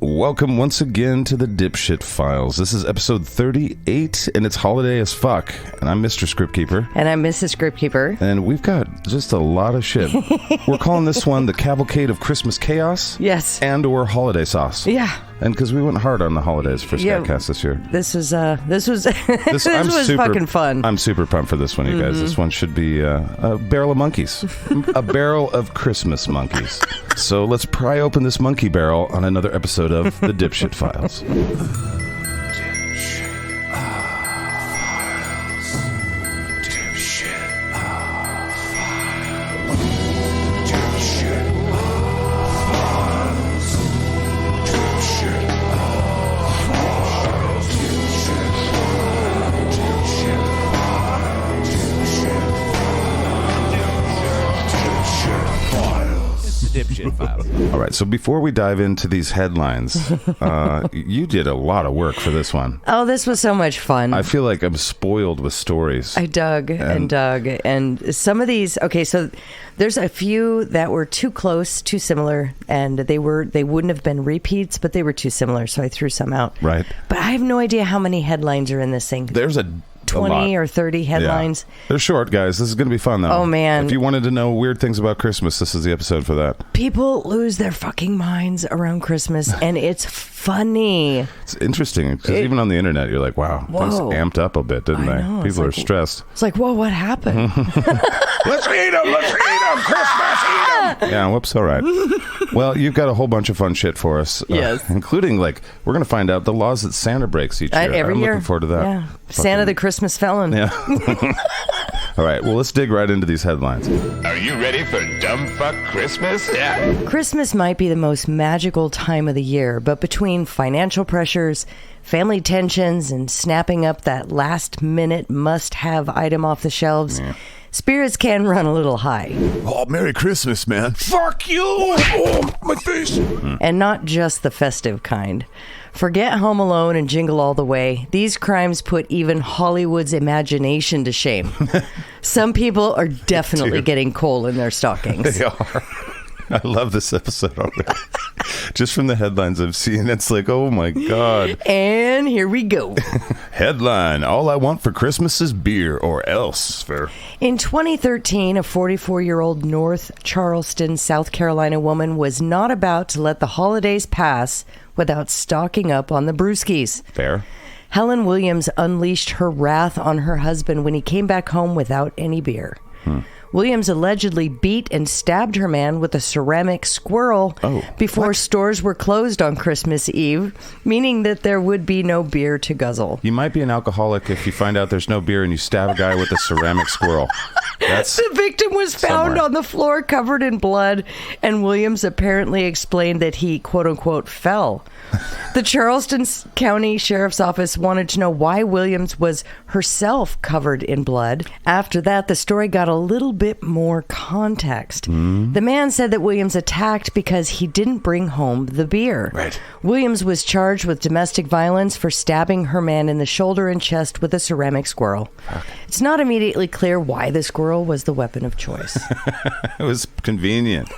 Welcome once again to the Dipshit Files. This is episode 38, and it's holiday as fuck. And I'm Mr. Scriptkeeper. And I'm Mrs. Scriptkeeper. And we've got just a lot of shit. We're calling this one the Cavalcade of Christmas Chaos. Yes. And or Holiday Sauce. Yeah. And because we went hard on the holidays for SKATCAST this year. This was fucking fun. I'm super pumped for this one, you guys. This one should be a barrel of monkeys. A barrel of Christmas monkeys. So let's pry open this monkey barrel on another episode of the Dipshit Files. Dipshit Files. All right, so before we dive into these headlines, you did a lot of work for this one. Oh, this was so much fun. I feel like I'm spoiled with stories. I dug and dug. And some of these, okay, so there's a few that were too close, too similar, and they wouldn't have been repeats, but they were too similar, so I threw some out. Right. But I have no idea how many headlines are in this thing. There's 20 or 30 headlines. Yeah. They're short, guys. This is going to be fun, though. Oh, man. If you wanted to know weird things about Christmas, this is the episode for that. People lose their fucking minds around Christmas, and it's funny. It's interesting, because even on the internet, you're like, wow, things amped up a bit, didn't they? Know. People are stressed. It's like, whoa, what happened? Let's eat them! Christmas, eat them! Yeah, whoops, all right. Well, you've got a whole bunch of fun shit for us. Yes. Including, we're going to find out the laws that Santa breaks each year. Every year. I'm looking forward to that. Yeah. Santa the Christmas felon. Yeah. All right, well, let's dig right into these headlines. Are you ready for Dumb Fuck Christmas? Yeah. Christmas might be the most magical time of the year, but between financial pressures, family tensions, and snapping up that last-minute must-have item off the shelves, spirits can run a little high. Oh, Merry Christmas, man. Fuck you! Oh, my face! And not just the festive kind. Forget Home Alone and Jingle All the Way. These crimes put even Hollywood's imagination to shame. Some people are definitely getting coal in their stockings. They are. I love this episode already. Just from the headlines I've seen, it's like, oh my God. And here we go. Headline, all I want for Christmas is beer or else. Fair. In 2013, a 44-year-old North Charleston, South Carolina woman was not about to let the holidays pass without stocking up on the brewskis. Fair. Helen Williams unleashed her wrath on her husband when he came back home without any beer. Williams allegedly beat and stabbed her man with a ceramic squirrel before stores were closed on Christmas Eve, meaning that there would be no beer to guzzle. You might be an alcoholic if you find out there's no beer and you stab a guy with a ceramic squirrel. The victim was found on the floor covered in blood, and Williams apparently explained that he, quote-unquote, fell. The Charleston County Sheriff's Office wanted to know why Williams was herself covered in blood. After that, the story got a little bit more context. The man said that Williams attacked because he didn't bring home the beer. Right. Williams was charged with domestic violence for stabbing her man in the shoulder and chest with a ceramic squirrel. It's not immediately clear why the squirrel was the weapon of choice. It was convenient.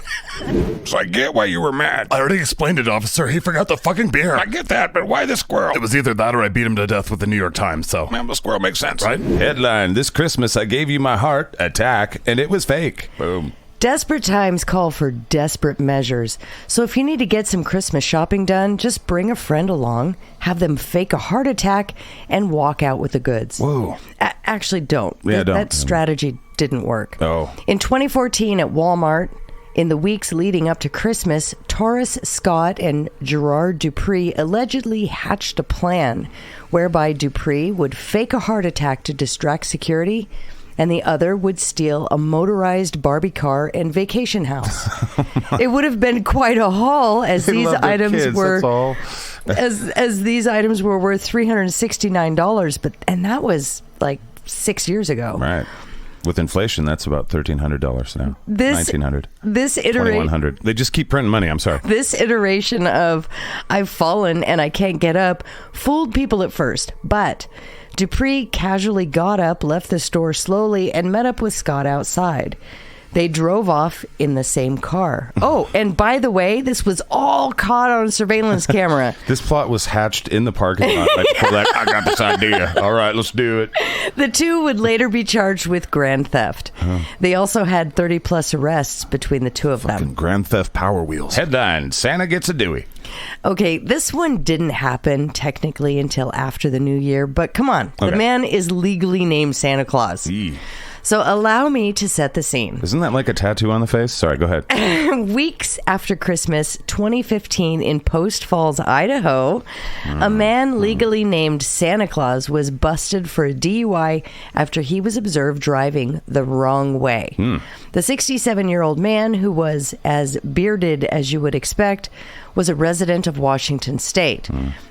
So I get why you were mad. I already explained it, officer. He forgot the fucking beer. I get that, but why the squirrel? It was either that or I beat him to death with the New York Times, so... Man, the squirrel makes sense, right? Headline, this Christmas I gave you my heart, attack, and it was fake. Boom. Desperate times call for desperate measures. So if you need to get some Christmas shopping done, just bring a friend along, have them fake a heart attack, and walk out with the goods. Whoa. Actually, don't. Yeah, don't. That strategy didn't work. Oh. In 2014 at Walmart, in the weeks leading up to Christmas, Taurus Scott and Gerard Dupree allegedly hatched a plan whereby Dupree would fake a heart attack to distract security, and the other would steal a motorized Barbie car and vacation house. It would have been quite a haul, as these items were as these items were worth $369, and that was like 6 years ago. Right. With inflation, that's about $1,300 now. $1,900. This iteration, $2,100. They just keep printing money. I'm sorry. This iteration of "I've fallen and I can't get up" fooled people at first, but Dupree casually got up, left the store slowly, and met up with Scott outside. They drove off in the same car. Oh, and by the way, this was all caught on surveillance camera. This plot was hatched in the parking lot right before that. I got this idea. All right, let's do it. The two would later be charged with grand theft. They also had 30-plus arrests between the two of them. Grand Theft Power Wheels. Headline, Santa gets a Dewey. Okay, this one didn't happen technically until after the new year, but come on. Okay. The man is legally named Santa Claus. So allow me to set the scene. Isn't that like a tattoo on the face? Sorry, go ahead. Weeks after Christmas 2015 in Post Falls, Idaho, a man legally named Santa Claus was busted for a DUI after he was observed driving the wrong way. The 67-year-old man, who was as bearded as you would expect, was a resident of Washington State.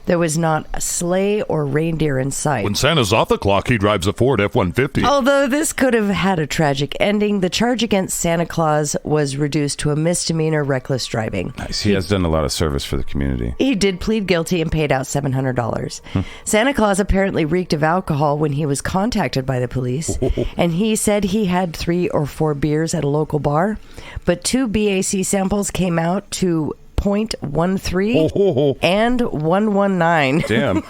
There was not a sleigh or reindeer in sight. When Santa's off the clock, he drives a Ford F-150. Although this could have had a tragic ending, the charge against Santa Claus was reduced to a misdemeanor reckless driving. Nice. He has done a lot of service for the community. He did plead guilty and paid out $700. Santa Claus apparently reeked of alcohol when he was contacted by the police, and he said he had 3 or 4 beers at a local bar, but 2 BAC samples came out to 0.13 and 119. Damn.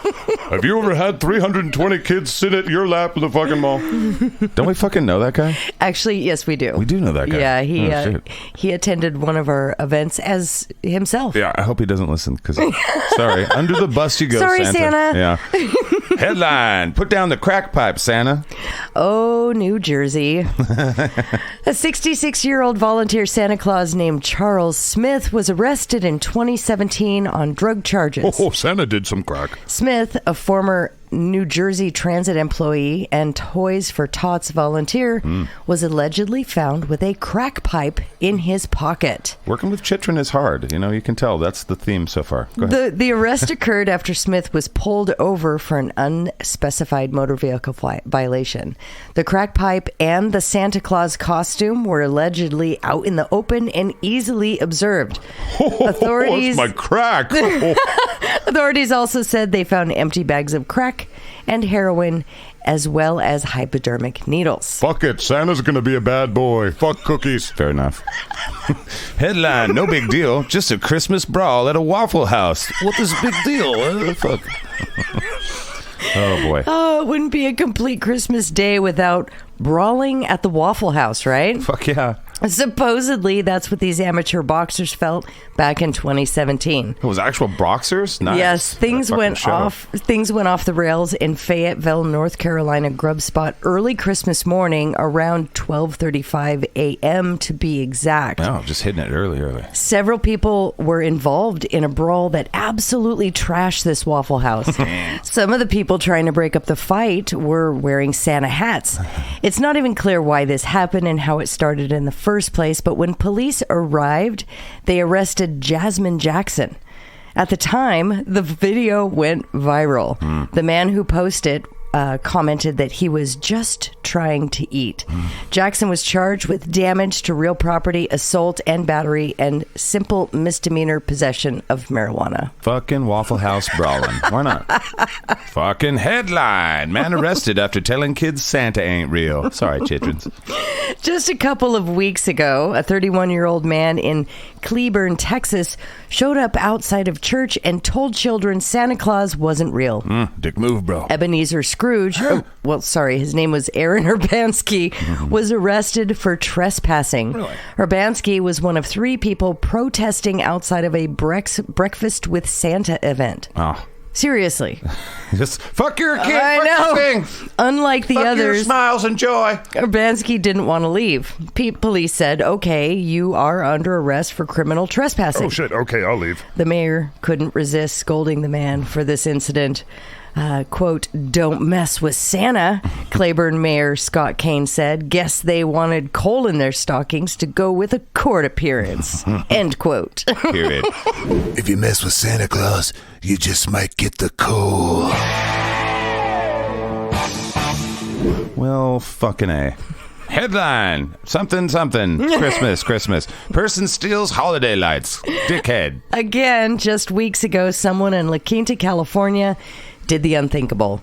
Have you ever had 320 kids sit at your lap in the fucking mall? Don't we fucking know that guy? Actually, yes, we do. We do know that guy. Yeah, he attended one of our events as himself. Yeah, I hope he doesn't listen because, sorry, under the bus you go, Sorry, Santa. Santa. Yeah. Headline, put down the crack pipe, Santa. Oh, New Jersey. A 66-year-old volunteer Santa Claus named Charles Smith was arrested in 2017 on drug charges. Oh, Santa did some crack. Smith, a former New Jersey Transit employee and Toys for Tots volunteer, was allegedly found with a crack pipe in his pocket. Working with children is hard. You know, you can tell. That's the theme so far. Go ahead. The arrest occurred after Smith was pulled over for an unspecified motor vehicle violation. The crack pipe and the Santa Claus costume were allegedly out in the open and easily observed. Authorities, that's my crack. Authorities also said they found empty bags of crack and heroin, as well as hypodermic needles. Fuck it. Santa's gonna be a bad boy. Fuck cookies. Fair enough. Headline, no big deal. Just a Christmas brawl at a Waffle House. What is big deal? Fuck. Oh, boy. Oh, it wouldn't be a complete Christmas day without brawling at the Waffle House, right? Fuck yeah. Supposedly, that's what these amateur boxers felt back in 2017. It was actual boxers? Nice. Yes, things went off the rails in Fayetteville, North Carolina grub spot early Christmas morning around 12:35 a.m. to be exact. Oh, just hitting it early. Several people were involved in a brawl that absolutely trashed this Waffle House. Some of the people trying to break up the fight were wearing Santa hats. It's not even clear why this happened and how it started in the first place, but when police arrived, they arrested Jasmine Jackson. At the time, the video went viral. The man who posted commented that he was just trying to eat. Jackson was charged with damage to real property, assault and battery, and simple misdemeanor possession of marijuana. Fucking Waffle House brawling. Why not? Fucking headline. Man arrested after telling kids Santa ain't real. Sorry, chitrons. Just a couple of weeks ago, a 31-year-old man in Cleburne, Texas, showed up outside of church and told children Santa Claus wasn't real. Dick move, bro. Ebenezer Scrooge, his name was Aaron Urbanski, was arrested for trespassing. Really? Urbanski was one of 3 people protesting outside of a Breakfast with Santa event. Oh. Seriously. Just fuck your kid. I fuck know. Your thing. Unlike the fuck others, your smiles and joy. Urbanski didn't want to leave. Police said, okay, you are under arrest for criminal trespassing. Oh, shit. Okay, I'll leave. The mayor couldn't resist scolding the man for this incident. Quote, don't mess with Santa, Cleburne Mayor Scott Kane said. Guess they wanted coal in their stockings to go with a court appearance. End quote. Period. If you mess with Santa Claus, you just might get the coal. Well, fucking A. Headline, something. Christmas. Person steals holiday lights. Dickhead. Again, just weeks ago, someone in La Quinta, California, did the unthinkable.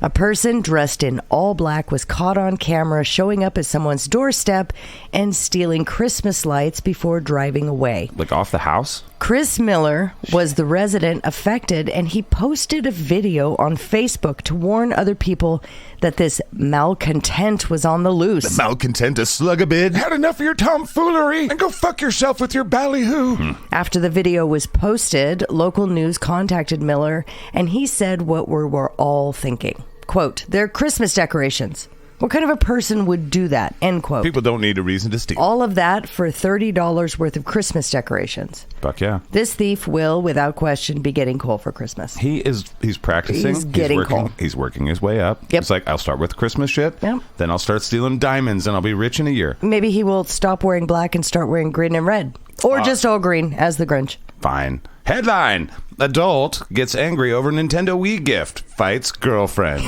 A person dressed in all black was caught on camera showing up at someone's doorstep and stealing Christmas lights before driving away. Like off the house? Chris Miller was the resident affected, and he posted a video on Facebook to warn other people that this malcontent was on the loose. Malcontent a slugabid. Had enough of your tomfoolery and go fuck yourself with your ballyhoo. After the video was posted, local news contacted Miller, and he said what we're all thinking. Quote, "They're Christmas decorations. What kind of a person would do that?" End quote. People don't need a reason to steal. All of that for $30 worth of Christmas decorations. Fuck yeah. This thief will, without question, be getting coal for Christmas. He's practicing. He's getting working, coal. He's working his way up. Yep. It's like, I'll start with Christmas shit. Yep. Then I'll start stealing diamonds and I'll be rich in a year. Maybe he will stop wearing black and start wearing green and red. Or just all green, as the Grinch. Fine. Headline: Adult gets angry over Nintendo Wii gift. Fights girlfriend.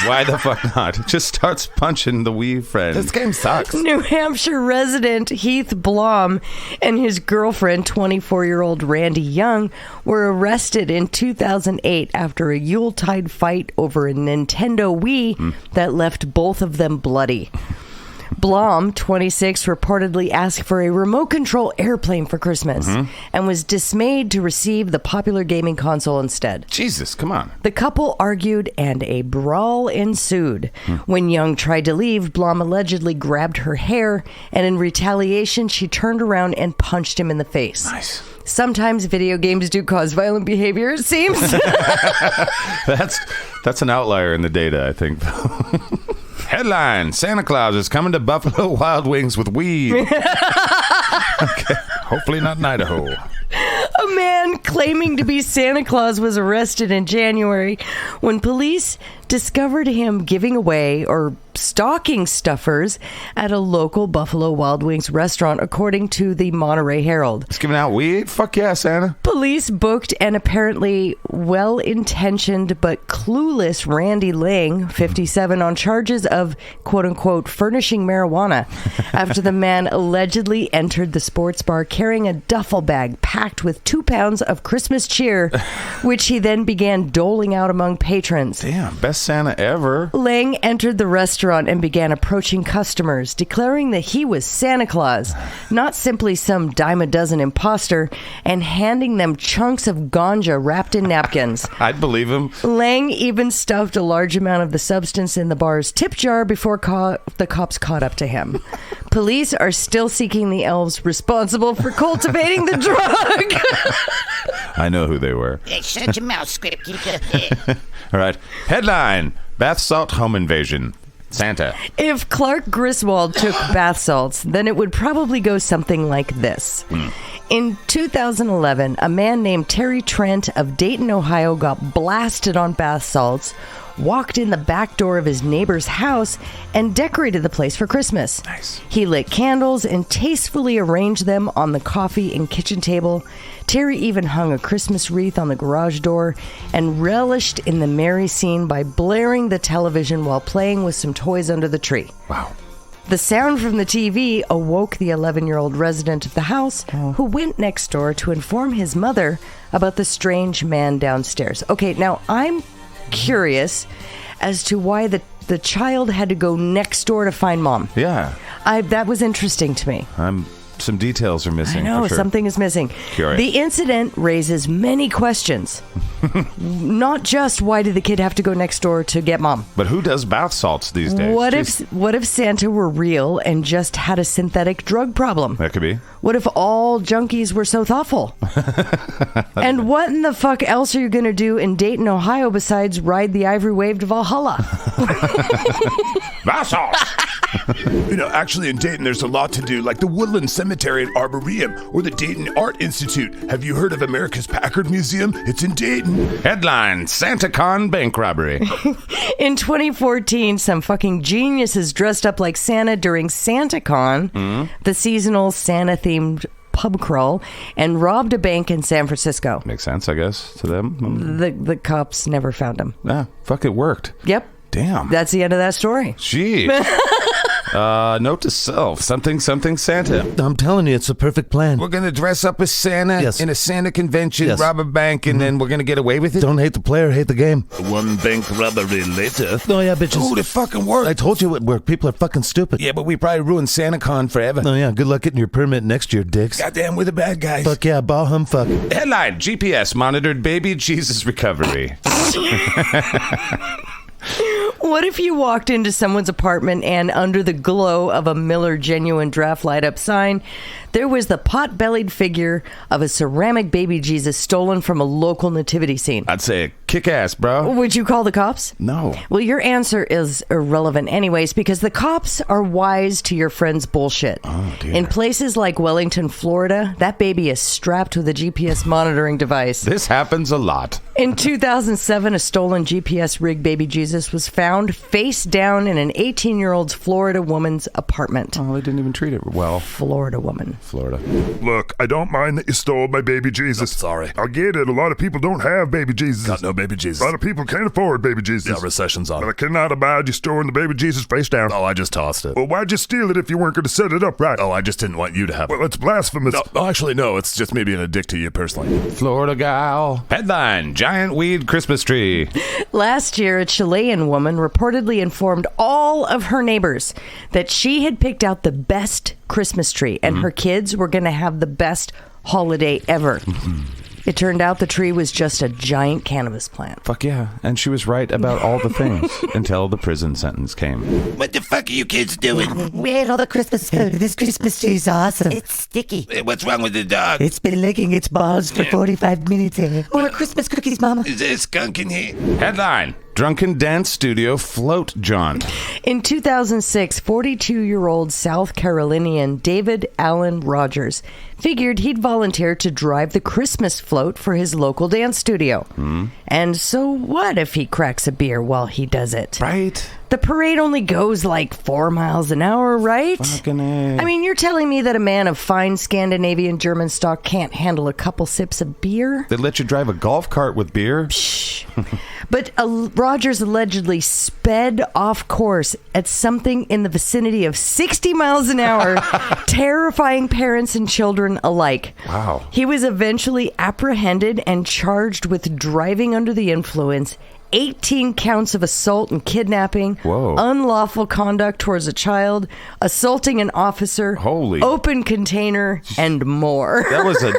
Why the fuck not? Just starts punching the Wii friend. This game sucks. New Hampshire resident Heath Blom and his girlfriend, 24-year-old Randy Young, were arrested in 2008 after a Yuletide fight over a Nintendo Wii that left both of them bloody. Blom, 26, reportedly asked for a remote control airplane for Christmas and was dismayed to receive the popular gaming console instead. Jesus, come on. The couple argued and a brawl ensued. When Young tried to leave, Blom allegedly grabbed her hair, and in retaliation, she turned around and punched him in the face. Nice. Sometimes video games do cause violent behavior, it seems. That's an outlier in the data, I think. Headline: Santa Claus is coming to Buffalo Wild Wings with weed. Okay. Hopefully not in Idaho. A man claiming to be Santa Claus was arrested in January when police discovered him giving away or stocking stuffers at a local Buffalo Wild Wings restaurant, according to the Monterey Herald. He's giving out weed? Fuck yeah, Santa. Police booked an apparently well-intentioned but clueless Randy Lang, 57, on charges of, quote-unquote, furnishing marijuana after the man allegedly entered the sports bar carrying a duffel bag packed with 2 pounds of Christmas cheer, which he then began doling out among patrons. Damn, best Santa ever. Lang entered the restaurant and began approaching customers, declaring that he was Santa Claus, not simply some dime-a-dozen imposter, and handing them chunks of ganja wrapped in napkins. I'd believe him. Lang even stuffed a large amount of the substance in the bar's tip jar before the cops caught up to him. Police are still seeking the elves responsible for cultivating the drug. I know who they were. Hey, shut your mouth, Script. All right. Headline: Bath salt home invasion. Santa. If Clark Griswold took bath salts, then it would probably go something like this. In 2011, a man named Terry Trent of Dayton, Ohio, got blasted on bath salts, walked in the back door of his neighbor's house, and decorated the place for Christmas. Nice. He lit candles and tastefully arranged them on the coffee and kitchen table. Terry even hung a Christmas wreath on the garage door and relished in the merry scene by blaring the television while playing with some toys under the tree. Wow. The sound from the TV awoke the 11-year-old resident of the house, who went next door to inform his mother about the strange man downstairs. Okay, now I'm curious as to why the child had to go next door to find mom. Yeah. That was interesting to me. Some details are missing. I know, for sure. something is missing. Curious. The incident raises many questions. Not just why did the kid have to go next door to get mom? But who does bath salts these days? What if Santa were real and just had a synthetic drug problem? That could be. What if all junkies were so thoughtful? And what in the fuck else are you going to do in Dayton, Ohio besides ride the ivory wave to Valhalla? Bath salts! You know, actually in Dayton, there's a lot to do, like the Woodland Cemetery and Arboretum or the Dayton Art Institute. Have you heard of America's Packard Museum? It's in Dayton. Headline: SantaCon bank robbery. In 2014, some fucking geniuses dressed up like Santa during SantaCon, the seasonal Santa-themed pub crawl, and robbed a bank in San Francisco. Makes sense, I guess, to them. The cops never found him. Ah, fuck, it worked. Yep. Damn. That's the end of that story. Gee. Note to self, something Santa. I'm telling you, it's a perfect plan. We're going to dress up as Santa Yes. in a Santa convention, Yes. rob a bank, and then we're going to get away with it? Don't hate the player, hate the game. One bank robbery later. Oh, yeah, bitches. Ooh, it fucking worked. I told you it would work. People are fucking stupid. Yeah, but we probably ruined SantaCon forever. Oh, yeah, good luck getting your permit next year, dicks. Goddamn, we're the bad guys. Fuck yeah, bah hum fuck. Headline, GPS monitored baby Jesus recovery. What if you walked into someone's apartment and under the glow of a Miller Genuine Draft light-up sign, there was the pot-bellied figure of a ceramic baby Jesus stolen from a local nativity scene? I'd say kick-ass, bro. Would you call the cops? No. Well, your answer is irrelevant anyways, because the cops are wise to your friend's bullshit. Oh, dear. In places like Wellington, Florida, that baby is strapped with a GPS monitoring device. This happens a lot. In 2007, a stolen GPS-rigged baby Jesus was found face down in an 18-year-old Florida woman's apartment. Oh, they didn't even treat it well. Florida woman. Florida. Look, I don't mind that you stole my baby Jesus. Sorry. I get it. A lot of people don't have baby Jesus. Got no baby Jesus. A lot of people can't afford baby Jesus. Yeah, recession's on. But I cannot abide you storing the baby Jesus face down. Oh, I just tossed it. Well, why'd you steal it if you weren't going to set it up right? Oh, I just didn't want you to have it. Well, it's blasphemous. No, actually, no. It's just me being a dick to you personally. Florida gal. Headline, giant weed Christmas tree. Last year, a Chilean woman reportedly informed all of her neighbors that she had picked out the best Christmas tree and her kids were going to have the best holiday ever. It turned out the tree was just a giant cannabis plant. Fuck yeah. And she was right about all the things until the prison sentence came. What the fuck are you kids doing? We ate all the Christmas food. This Christmas tree is awesome. It's sticky. Hey, what's wrong with the dog? It's been licking its balls for 45 minutes. More Christmas cookies, Mama. Is there a skunk in here? Headline, drunken dance studio float jaunt. In 2006, 42-year-old South Carolinian David Allen Rogers figured he'd volunteer to drive the Christmas float for his local dance studio. And so what if he cracks a beer while he does it? Right? The parade only goes like 4 miles an hour, right? Fucking A. I mean, you're telling me that a man of fine Scandinavian German stock can't handle a couple sips of beer? They let you drive a golf cart with beer? Shh. But Rogers allegedly sped off course at something in the vicinity of 60 miles an hour, terrifying parents and children alike. Wow. He was eventually apprehended and charged with driving under the influence, 18 counts of assault and kidnapping, Whoa. unlawful conduct towards a child, assaulting an officer, Holy. open container, and more. That was a...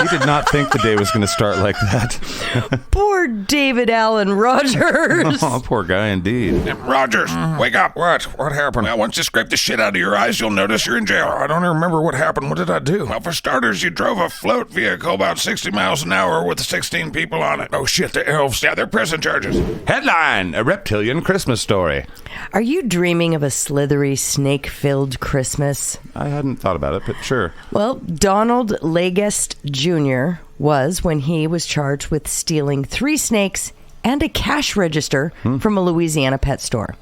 He did not think the day was going to start like that. Poor David Allen Rogers. Oh, poor guy indeed. Rogers, wake up. What? What happened? Well, once you scrape the shit out of your eyes, you'll notice you're in jail. I don't even remember what happened. What did I do? Well, for starters, you drove a float vehicle about 60 miles an hour with 16 people on it. Oh, shit, the elves. Yeah, they're prison charges. Headline, a reptilian Christmas story. Are you dreaming of a slithery, snake-filled Christmas? I hadn't thought about it, but sure. Well, Donald Legest Jr. was when he was charged with stealing 3 snakes and a cash register from a Louisiana pet store.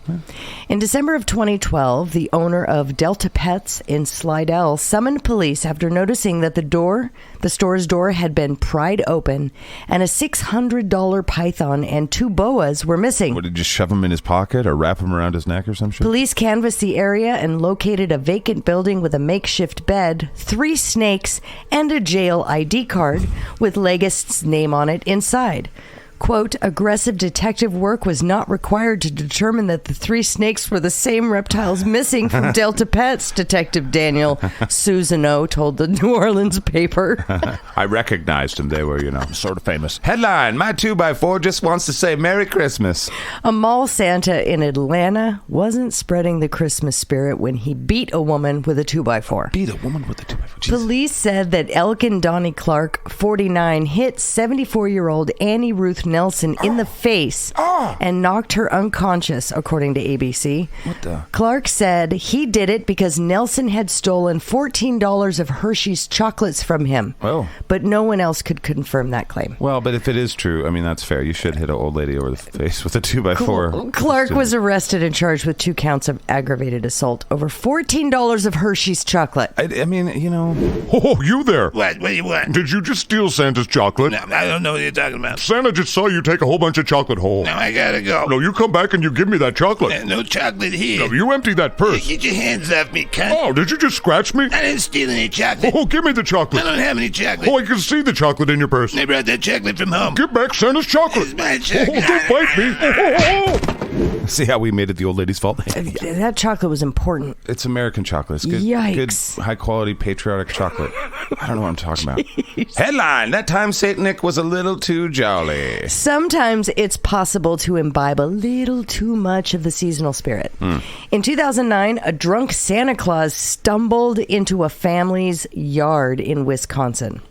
In December of 2012, the owner of Delta Pets in Slidell summoned police after noticing that the store's door had been pried open and a $600 python and 2 boas were missing. Would he just shove him in his pocket or wrap him around his neck or some shit? Police canvassed the area and located a vacant building with a makeshift bed, 3 snakes, and a jail ID card with Legest's name on it inside. Quote, aggressive detective work was not required to determine that the 3 snakes were the same reptiles missing from Delta Pets, Detective Daniel Susano told the New Orleans paper. I recognized him. They were, sort of famous. Headline, my 2x4 just wants to say Merry Christmas. A mall Santa in Atlanta wasn't spreading the Christmas spirit when he beat a woman with a 2x4. Beat a woman with a 2x4. Jesus. Police said that Elkin Donnie Clark, 49, hit 74-year-old Annie Ruth Nelson in the face and knocked her unconscious, according to ABC. What the? Clark said he did it because Nelson had stolen $14 of Hershey's chocolates from him. Oh. But no one else could confirm that claim. Well, but if it is true, I mean, that's fair. You should hit an old lady over the face with a 2x4. Clark was arrested and charged with 2 counts of aggravated assault over $14 of Hershey's chocolate. I mean, Oh, you there. What? What do you want? Did you just steal Santa's chocolate? No, I don't know what you're talking about. Santa just saw you take a whole bunch of chocolate home. Now I gotta go. No, you come back and you give me that chocolate. No chocolate here. No, you empty that purse. Get your hands off me, cunt. Oh, did you just scratch me? I didn't steal any chocolate. Oh, give me the I chocolate. don't have any chocolate. Oh, I can see the chocolate in your purse. I brought that chocolate from home. Give back Santa's chocolate. It's my Oh, chocolate. don't bite me. Oh. See how we made it the old lady's fault? That chocolate was important. It's American chocolate. It's good, Yikes. good high-quality patriotic chocolate. I don't know what I'm talking about. Headline, that time St. Nick was a little too jolly. Sometimes it's possible to imbibe a little too much of the seasonal spirit. In 2009, a drunk Santa Claus stumbled into a family's yard in Wisconsin.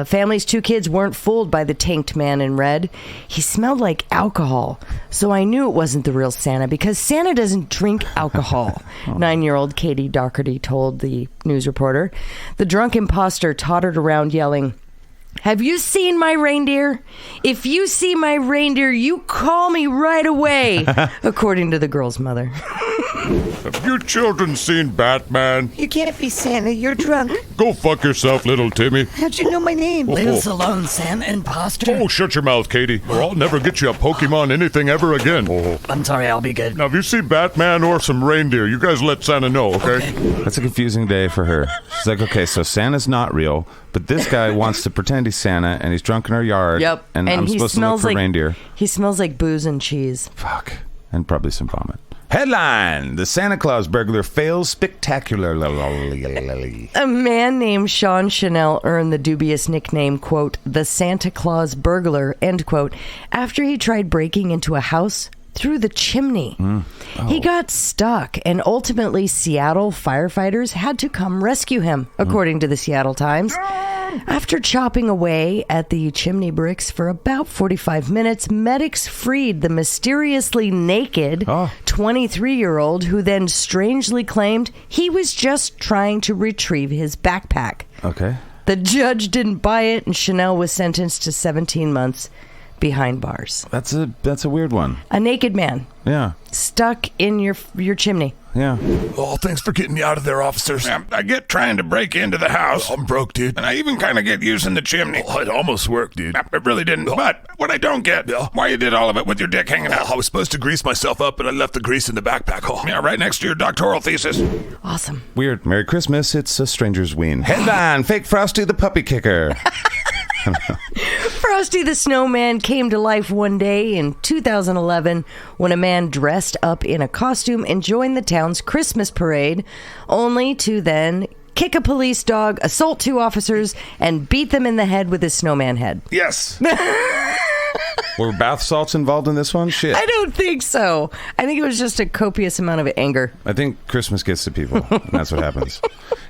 Family's 2 kids weren't fooled by the tanked man in red. He smelled like alcohol, so I knew it wasn't the real Santa because Santa doesn't drink alcohol. 9-year-old Katie Doherty told the news reporter. The drunk imposter tottered around yelling, "Have you seen my reindeer? If you see my reindeer, you call me right away," according to the girl's mother. Have you children seen Batman? You can't be Santa. You're drunk. Go fuck yourself, little Timmy. How'd you know my name? Leave us alone, Santa imposter. Oh, shut your mouth, Katie, or I'll never get you a Pokemon anything ever again. Oh. I'm sorry, I'll be good. Now, if you see Batman or some reindeer, you guys let Santa know, okay? That's a confusing day for her. She's like, okay, so Santa's not real, but this guy wants to pretend he's Santa, and he's drunk in our yard. Yep. And I'm he supposed to look smells for like reindeer. He smells like booze and cheese. Fuck. And probably some vomit. Headline, the Santa Claus burglar fails spectacularly. A man named Sean Chanel earned the dubious nickname, quote, the Santa Claus burglar, end quote, after he tried breaking into a house through the chimney. He got stuck, and ultimately Seattle firefighters had to come rescue him, according to the Seattle Times. After chopping away at the chimney bricks for about 45 minutes, medics freed the mysteriously naked 23-year-old who then strangely claimed he was just trying to retrieve his backpack. Okay. The judge didn't buy it, and Chanel was sentenced to 17 months behind bars. That's a weird one. A naked man Yeah. stuck in your chimney. Yeah. Oh, thanks for getting me out of there, officers. I get trying to break into the house. I'm broke, dude. And I even kind of get using the chimney. Oh, it almost worked, dude. It really didn't. But what I don't get, why you did all of it with your dick hanging out. I was supposed to grease myself up, and I left the grease in the backpack. Oh. Yeah, right next to your doctoral thesis. Awesome. Weird. Merry Christmas. It's a stranger's ween. Headline, fake Frosty the puppy kicker. Frosty the Snowman came to life one day in 2011 when a man dressed up in a costume and joined the town's Christmas parade, only to then kick a police dog, assault 2 officers, and beat them in the head with his snowman head. Yes. Were bath salts involved in this one? Shit. I don't think so. I think it was just a copious amount of anger. I think Christmas gets to people. And that's what happens.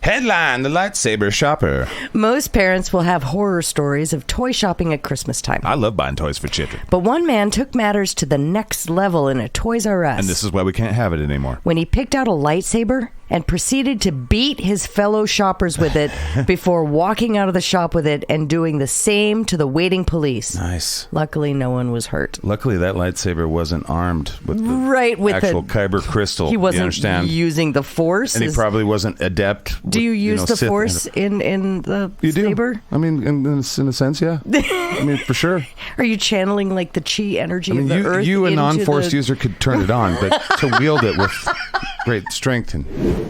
Headline, the lightsaber shopper. Most parents will have horror stories of toy shopping at Christmas time. I love buying toys for children. But one man took matters to the next level in a Toys R Us. And this is why we can't have it anymore. When he picked out a lightsaber and proceeded to beat his fellow shoppers with it before walking out of the shop with it and doing the same to the waiting police. Nice. Luckily, no one was hurt. Luckily, that lightsaber wasn't armed with the with actual kyber crystal. He you wasn't understand? using the Force. And he probably wasn't adept. Do you use the Sith Force in the you saber? Do. I mean, in a sense, yeah. I mean, for sure. Are you channeling like the chi energy I mean, of the earth? you a into non-Force the... user could turn it on, but to wield it with great strength and...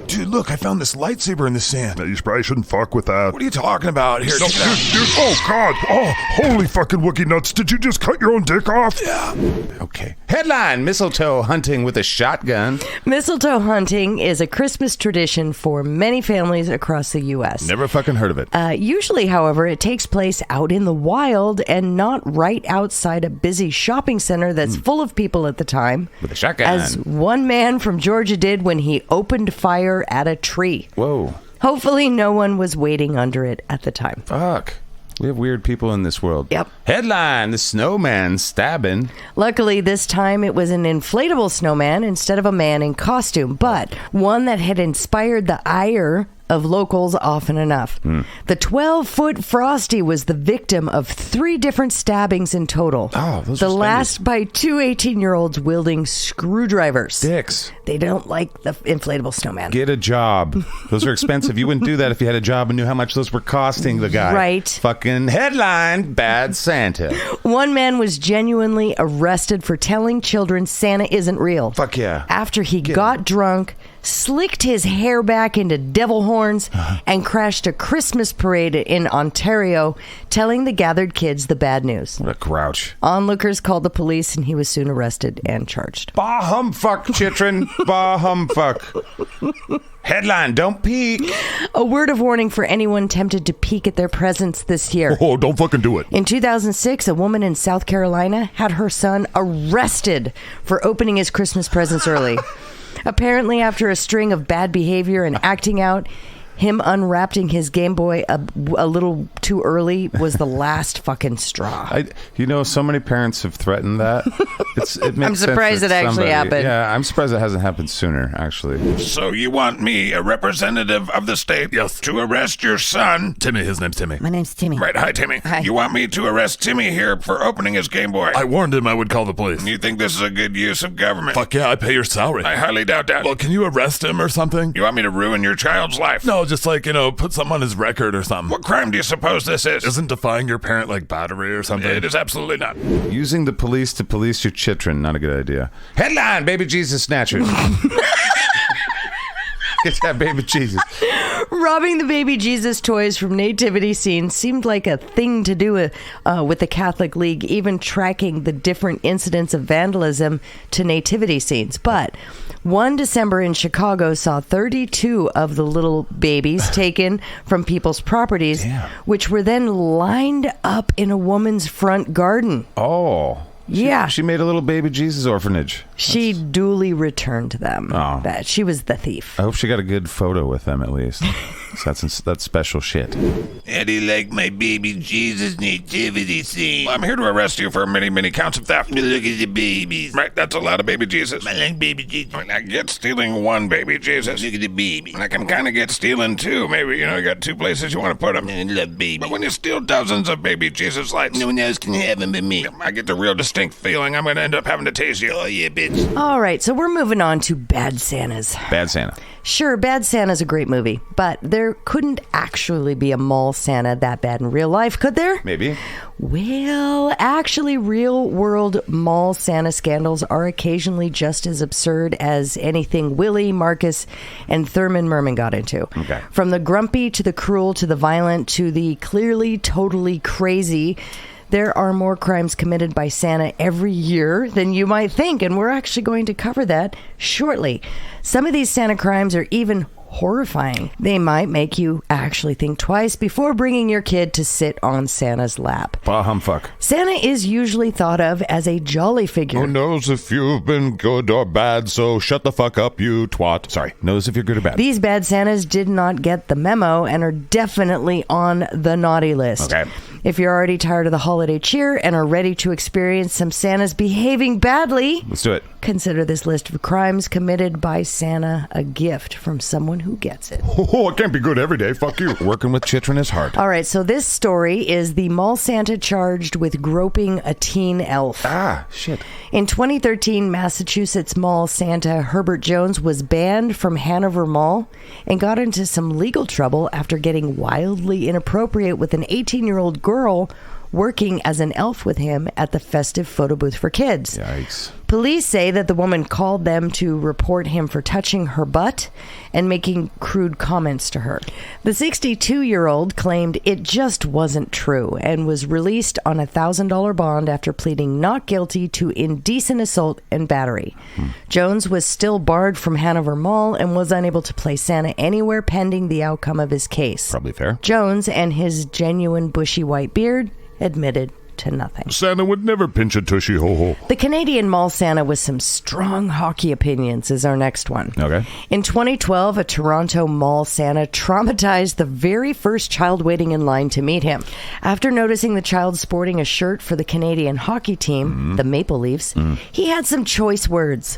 Dude, look, I found this lightsaber in the sand. You probably shouldn't fuck with that. What are you talking about? Here, No, check it out. dude, oh, God. Oh, holy fucking Wookie nuts. Did you just cut your own dick off? Yeah. Okay. Headline, mistletoe hunting with a shotgun. Mistletoe hunting is a Christmas tradition for many families across the U.S. Never fucking heard of it. Usually, however, it takes place out in the wild and not right outside a busy shopping center that's full of people at the time. With a shotgun. As one man from Georgia did when he opened fire at a tree. Whoa. Hopefully, no one was waiting under it at the time. Fuck. We have weird people in this world. Yep. Headline, the snowman stabbing. Luckily, this time it was an inflatable snowman instead of a man in costume, but one that had inspired the ire of locals often enough. The 12-foot Frosty was the victim of 3 different stabbings in total. Oh, those the are last by 2 18-year-olds wielding screwdrivers. Dicks. They don't like the inflatable snowman. Get a job. Those are expensive. You wouldn't do that if you had a job and knew how much those were costing the guy. Right. Fucking headline, Bad Santa. One man was genuinely arrested for telling children Santa isn't real. Fuck yeah. After he got drunk, slicked his hair back into devil horns, and crashed a Christmas parade in Ontario, telling the gathered kids the bad news. What a grouch. Onlookers called the police, and he was soon arrested and charged. Bah humfuck, chitrin. Bah humfuck. Headline, don't peek. A word of warning for anyone tempted to peek at their presents this year. Oh, don't fucking do it. In 2006, a woman in South Carolina had her son arrested for opening his Christmas presents early. Apparently, after a string of bad behavior and acting out, him unwrapping his Game Boy a little too early was the last fucking straw. So many parents have threatened that. It makes I'm surprised sense it actually happened. Yeah, I'm surprised it hasn't happened sooner, actually. So you want me, a representative of the state, Yes. to arrest your son? Timmy, his name's Timmy. My name's Timmy. Right, hi, Timmy. Hi. You want me to arrest Timmy here for opening his Game Boy? I warned him I would call the police. You think this is a good use of government? Fuck yeah, I pay your salary. I highly doubt that. Well, can you arrest him or something? You want me to ruin your child's life? No, just like, put something on his record or something. What crime do you suppose this is? Isn't defying your parent like battery or something? It is absolutely not. Using the police to police your chitrin, not a good idea. Headline, baby Jesus snatchers. Get that baby Jesus. Robbing the baby Jesus toys from nativity scenes seemed like a thing to do with the Catholic League, even tracking the different incidents of vandalism to nativity scenes. But one December in Chicago saw 32 of the little babies taken from people's properties, which were then lined up in a woman's front garden. Oh. Yeah. She made a little baby Jesus orphanage. She duly returned them. Oh. That she was the thief. I hope she got a good photo with them at least. So that's special shit. How do you like my baby Jesus nativity scene? I'm here to arrest you for many, many counts of theft. Look at the babies. Right, that's a lot of baby Jesus. I like baby Jesus. I get stealing one baby Jesus. Look at the baby. I can kind of get stealing two, maybe. You got 2 places you want to put them. I love baby. But when you steal dozens of baby Jesus lights, no one else can have them but me. I get the real distinct feeling I'm going to end up having to tase you. Oh yeah, bitch. All right, so we're moving on to Bad Santas. Bad Santa. Sure, Bad Santa's a great movie, but there couldn't actually be a mall Santa that bad in real life, could there? Maybe. Well, actually, real-world mall Santa scandals are occasionally just as absurd as anything Willie, Marcus, and Thurman Merman got into. Okay. From the grumpy to the cruel to the violent to the clearly totally crazy, there are more crimes committed by Santa every year than you might think, and we're actually going to cover that shortly. Some of these Santa crimes are even horrifying. They might make you actually think twice before bringing your kid to sit on Santa's lap. Bah humfuck. Santa is usually thought of as a jolly figure. Who knows if you've been good or bad, so shut the fuck up, you twat. Sorry. Knows if you're good or bad. These bad Santas did not get the memo and are definitely on the naughty list. Okay. If you're already tired of the holiday cheer and are ready to experience some Santas behaving badly, Let's do it. consider this list of crimes committed by Santa a gift from someone who gets it. Oh, it can't be good every day. Fuck you. Working with chitrin is hard. All right, so this story is the mall Santa charged with groping a teen elf. Ah, shit. In 2013, Massachusetts mall Santa Herbert Jones was banned from Hanover Mall and got into some legal trouble after getting wildly inappropriate with an 18-year-old girl working as an elf with him at the festive photo booth for kids. Yikes. Police say that the woman called them to report him for touching her butt and making crude comments to her. The 62-year-old claimed it just wasn't true and was released on a $1,000 bond after pleading not guilty to indecent assault and battery. Jones was still barred from Hanover Mall and was unable to play Santa anywhere pending the outcome of his case. Probably fair. Jones and his genuine bushy white beard admitted to nothing. Santa would never pinch a tushy ho-ho. The Canadian mall Santa with some strong hockey opinions is our next one. Okay. In 2012, a Toronto mall Santa traumatized the very first child waiting in line to meet him. After noticing the child sporting a shirt for the Canadian hockey team, the Maple Leafs, he had some choice words.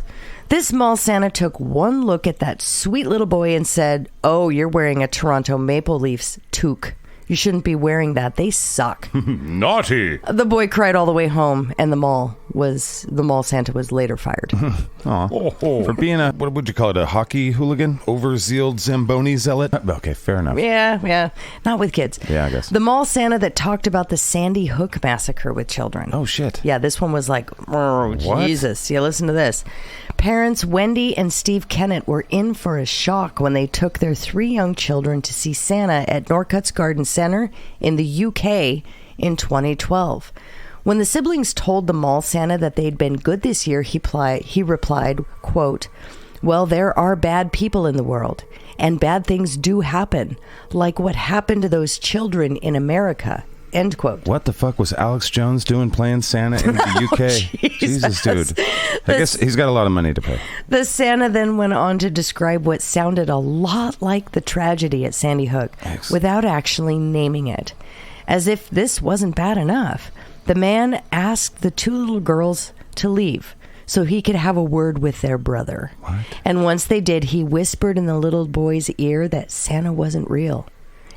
This mall Santa took one look at that sweet little boy and said, "Oh, you're wearing a Toronto Maple Leafs toque. You shouldn't be wearing that. They suck." Naughty. The boy cried all the way home, and the mall Santa was later fired. For being a, what would you call it, a hockey hooligan? Overzealed Zamboni zealot? Okay, fair enough. Yeah. Not with kids. Yeah, I guess. The mall Santa that talked about the Sandy Hook massacre with children. Oh, shit. Yeah, this one was like, oh, Jesus. Yeah, listen to this. Parents Wendy and Steve Kennett were in for a shock when they took their 3 young children to see Santa at Norcutts Garden Centre in the UK in 2012. When the siblings told the mall Santa that they'd been good this year, he replied, quote, "Well, there are bad people in the world, and bad things do happen, like what happened to those children in America." End quote. What the fuck was Alex Jones doing playing Santa in the UK? Jesus, dude. I guess he's got a lot of money to pay. The Santa then went on to describe what sounded a lot like the tragedy at Sandy Hook without actually naming it. As if this wasn't bad enough, the man asked the 2 little girls to leave so he could have a word with their brother. What? And once they did, he whispered in the little boy's ear that Santa wasn't real.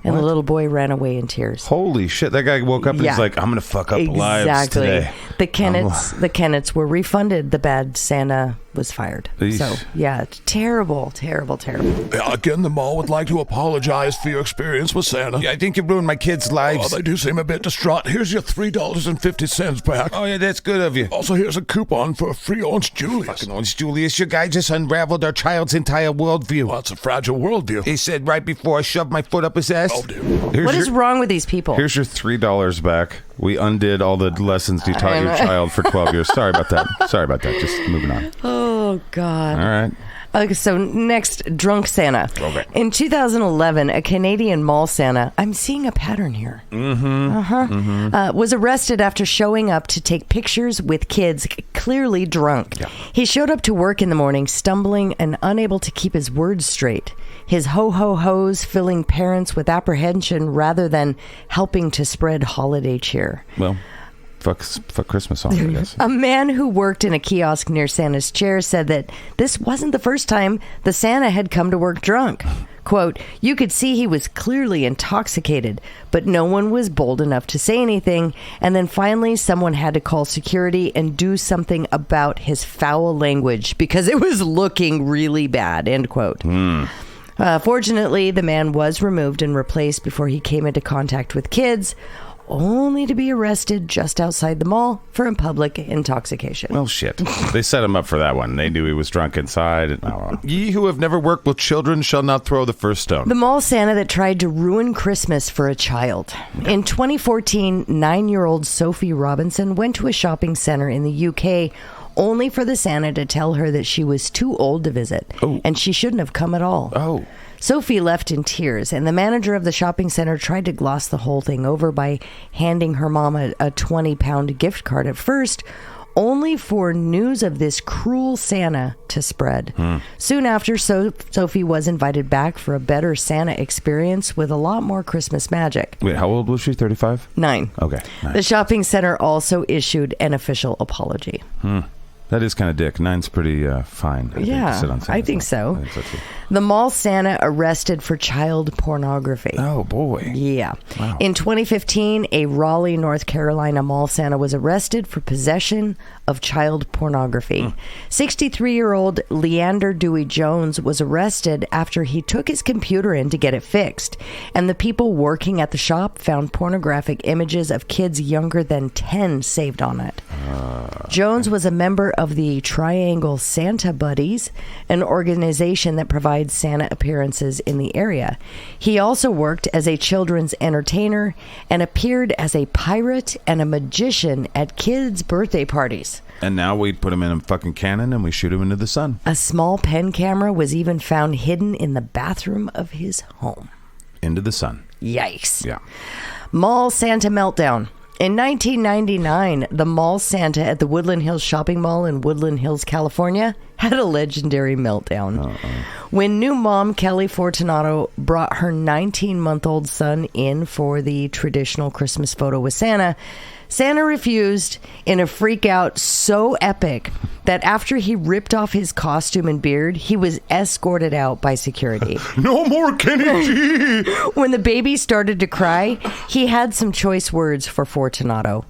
And the little boy ran away in tears. Holy shit. That guy woke up and he's like, I'm going to fuck up lives today. The Kennets were refunded. The bad Santa was fired. Eesh. So, yeah, terrible. Again, the mall would like to apologize for your experience with Santa. Yeah, I think you ruined my kids' lives. Oh, they do seem a bit distraught. Here's your $3.50 back. Oh, yeah, that's good of you. Also, here's a coupon for a free Orange Julius. Fucking Orange Julius, your guy just unraveled our child's entire worldview. Well, that's a fragile worldview. He said right before I shoved my foot up his ass. Oh, dear. What is wrong with these people? Here's your $3 back. We undid all the lessons you taught your child for 12 years. Sorry about that. Just moving on. Oh, God. All right. Okay, so next, drunk Santa. Okay. In 2011, a Canadian mall Santa, I'm seeing a pattern here, was arrested after showing up to take pictures with kids clearly drunk. Yeah. He showed up to work in the morning, stumbling and unable to keep his words straight. His ho-ho-hos filling parents with apprehension rather than helping to spread holiday cheer. Well, fuck Christmas song, I guess. A man who worked in a kiosk near Santa's chair said that this wasn't the first time the Santa had come to work drunk. Quote, "You could see he was clearly intoxicated, but no one was bold enough to say anything. And then finally someone had to call security and do something about his foul language because it was looking really bad." End quote. Fortunately, the man was removed and replaced before he came into contact with kids, only to be arrested just outside the mall for public intoxication. Well, shit. They set him up for that one. They knew he was drunk inside. Ye who have never worked with children shall not throw the first stone. The mall Santa that tried to ruin Christmas for a child. In 2014, 9-year-old Sophie Robinson went to a shopping center in the UK only for the Santa to tell her that she was too old to visit and she shouldn't have come at all. Oh. Sophie left in tears, and the manager of the shopping center tried to gloss the whole thing over by handing her mom a 20-pound gift card at first, only for news of this cruel Santa to spread. Soon after, Sophie was invited back for a better Santa experience with a lot more Christmas magic. Wait, how old was she? 35? 9. Okay. Nice. The shopping center also issued an official apology. That is kind of dick. 9's pretty fine. I think so. The mall Santa arrested for child pornography. Oh, boy. Yeah. Wow. In 2015, a Raleigh, North Carolina mall Santa was arrested for possession of child pornography. 63-year-old Leander Dewey Jones was arrested after he took his computer in to get it fixed, and the people working at the shop found pornographic images of kids younger than 10 saved on it. Jones was a member of the Triangle Santa Buddies, an organization that provides Santa appearances in the area. He also worked as a children's entertainer and appeared as a pirate and a magician at kids' birthday parties. And now we put him in a fucking cannon and we shoot him into the sun. A small pen camera was even found hidden in the bathroom of his home. Into the sun. Yikes. Yeah. Mall Santa meltdown. In 1999, the mall Santa at the Woodland Hills Shopping Mall in Woodland Hills, California, had a legendary meltdown. When new mom Kelly Fortunato brought her 19-month-old son in for the traditional Christmas photo with Santa, Santa refused in a freak out so epic that after he ripped off his costume and beard, he was escorted out by security. No more Kenny G! When the baby started to cry, he had some choice words for Fortunato.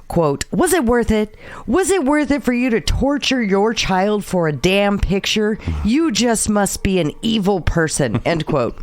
Quote, "Was it worth it? Was it worth it for you to torture your child for a damn picture? You just must be an evil person," end quote.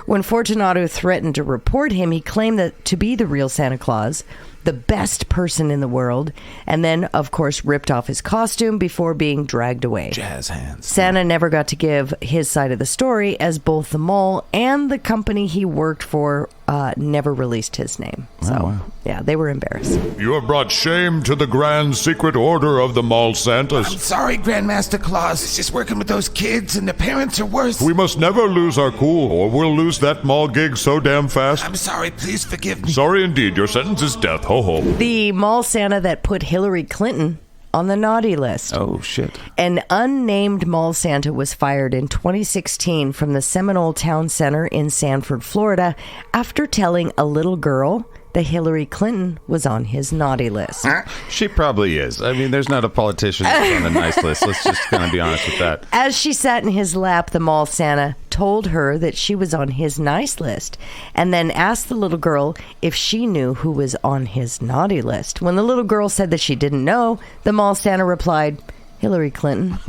When Fortunato threatened to report him, he claimed that to be the real Santa Claus, the best person in the world, and then, of course, ripped off his costume before being dragged away. Jazz hands. Santa never got to give his side of the story, as both the mall and the company he worked for never released his name. So, yeah, they were embarrassed. You have brought shame to the Grand Secret Order of the Mall Santas. I'm sorry, Grandmaster Claus. It's just working with those kids, and the parents are worse. We must never lose our cool, or we'll lose that mall gig so damn fast. I'm sorry. Please forgive me. Sorry indeed. Your sentence is death. Ho ho. The mall Santa that put Hillary Clinton on the naughty list. Oh, shit. An unnamed mall Santa was fired in 2016 from the Seminole Town Center in Sanford, Florida, after telling a little girl that Hillary Clinton was on his naughty list. She probably is. I mean, there's not a politician that's on the nice list. Let's just kind of be honest with that. As she sat in his lap, the mall Santa told her that she was on his nice list, and then asked the little girl if she knew who was on his naughty list. When the little girl said that she didn't know, the mall Santa replied, "Hillary Clinton,"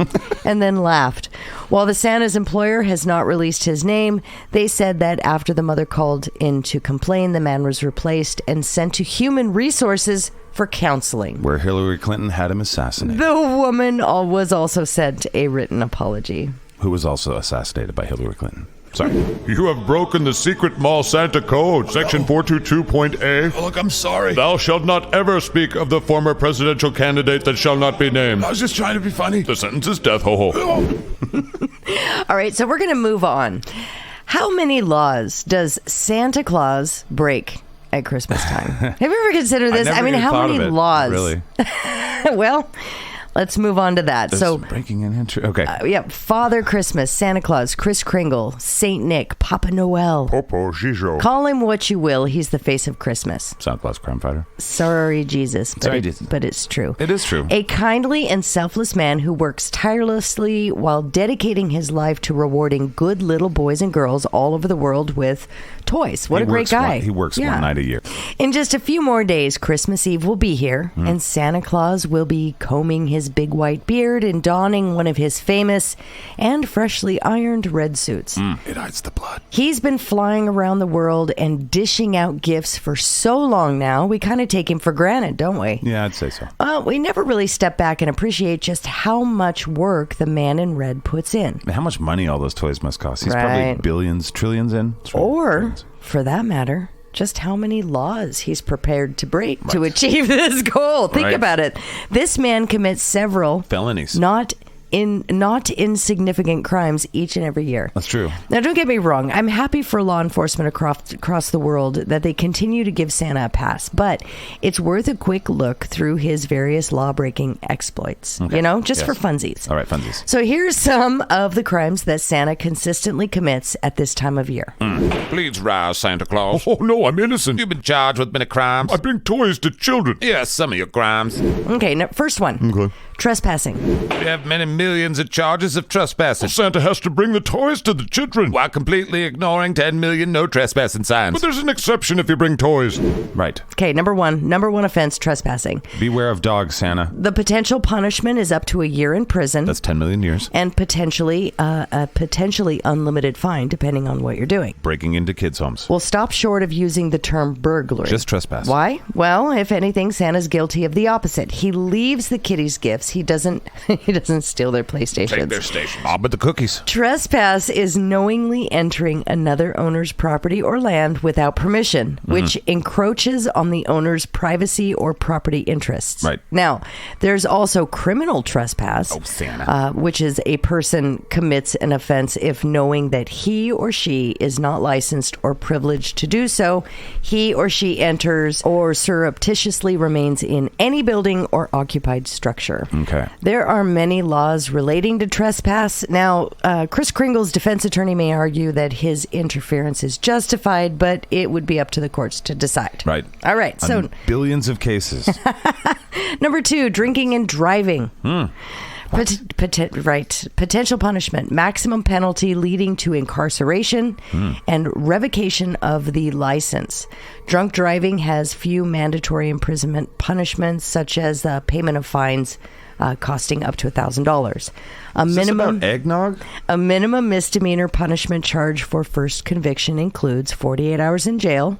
and then laughed. While the Santa's employer has not released his name, they said that after the mother called in to complain, the man was replaced and sent to Human Resources for counseling. Where Hillary Clinton had him assassinated. The woman was also sent a written apology. Who was also assassinated by Hillary Clinton. Sorry. You have broken the secret mall Santa code, section 422.A. Look, I'm sorry. Thou shalt not ever speak of the former presidential candidate that shall not be named. I was just trying to be funny. The sentence is death. Ho ho. All right, so we're going to move on. How many laws does Santa Claus break at Christmas time? Have you ever considered this? I mean, how many laws? Really? Well, let's move on to that. So, breaking and entry. Okay. Father Christmas, Santa Claus, Kris Kringle, Saint Nick, Papa Noel. Popo Gijo. Call him what you will. He's the face of Christmas. Santa Claus crime fighter. Sorry, Jesus. But it's true. It is true. A kindly and selfless man who works tirelessly while dedicating his life to rewarding good little boys and girls all over the world with toys. What a great guy. He works one night a year. In just a few more days, Christmas Eve will be here, and Santa Claus will be combing his big white beard and donning one of his famous and freshly ironed red suits. It hides the blood. He's been flying around the world and dishing out gifts for so long now, we kind of take him for granted, don't we? Yeah, I'd say so. We never really step back and appreciate just how much work the man in red puts in. How much money all those toys must cost. He's Right. probably billions, trillions in. Or, for that matter, just how many laws he's prepared to break to achieve this goal. Think about it. This man commits several felonies. Not insignificant crimes each and every year. That's true. Now, don't get me wrong. I'm happy for law enforcement across the world that they continue to give Santa a pass, but it's worth a quick look through his various law-breaking exploits, just for funsies. All right, funsies. So here's some of the crimes that Santa consistently commits at this time of year. Please rise, Santa Claus. Oh no, I'm innocent. You've been charged with many crimes. I bring toys to children. Yes, some of your crimes. Okay, now, first one. Okay. Trespassing. You have many millions of charges of trespassing. Santa has to bring the toys to the children. While completely ignoring 10 million no trespassing signs. But there's an exception if you bring toys. Right. Okay, number one offense, trespassing. Beware of dogs, Santa. The potential punishment is up to a year in prison. That's 10 million years. And potentially a potentially unlimited fine, depending on what you're doing. Breaking into kids' homes. We'll stop short of using the term burglary. Just trespass. Why? Well, if anything, Santa's guilty of the opposite. He leaves the kiddies gifts. He doesn't steal their PlayStations. Take their stations. But the cookies. Trespass is knowingly entering another owner's property or land without permission, which encroaches on the owner's privacy or property interests. Right. Now, there's also criminal trespass, Santa. which is a person commits an offense if knowing that he or she is not licensed or privileged to do so, he or she enters or surreptitiously remains in any building or occupied structure. Okay. There are many laws laws relating to trespass. Now, Kris Kringle's defense attorney may argue that his interference is justified, but it would be up to the courts to decide. Right. All right. So, on billions of cases. number 2, drinking and driving. Potential punishment, maximum penalty leading to incarceration and revocation of the license. Drunk driving has few mandatory imprisonment punishments, such as payment of fines costing up to $1,000. About eggnog? A minimum misdemeanor punishment charge for first conviction includes 48 hours in jail,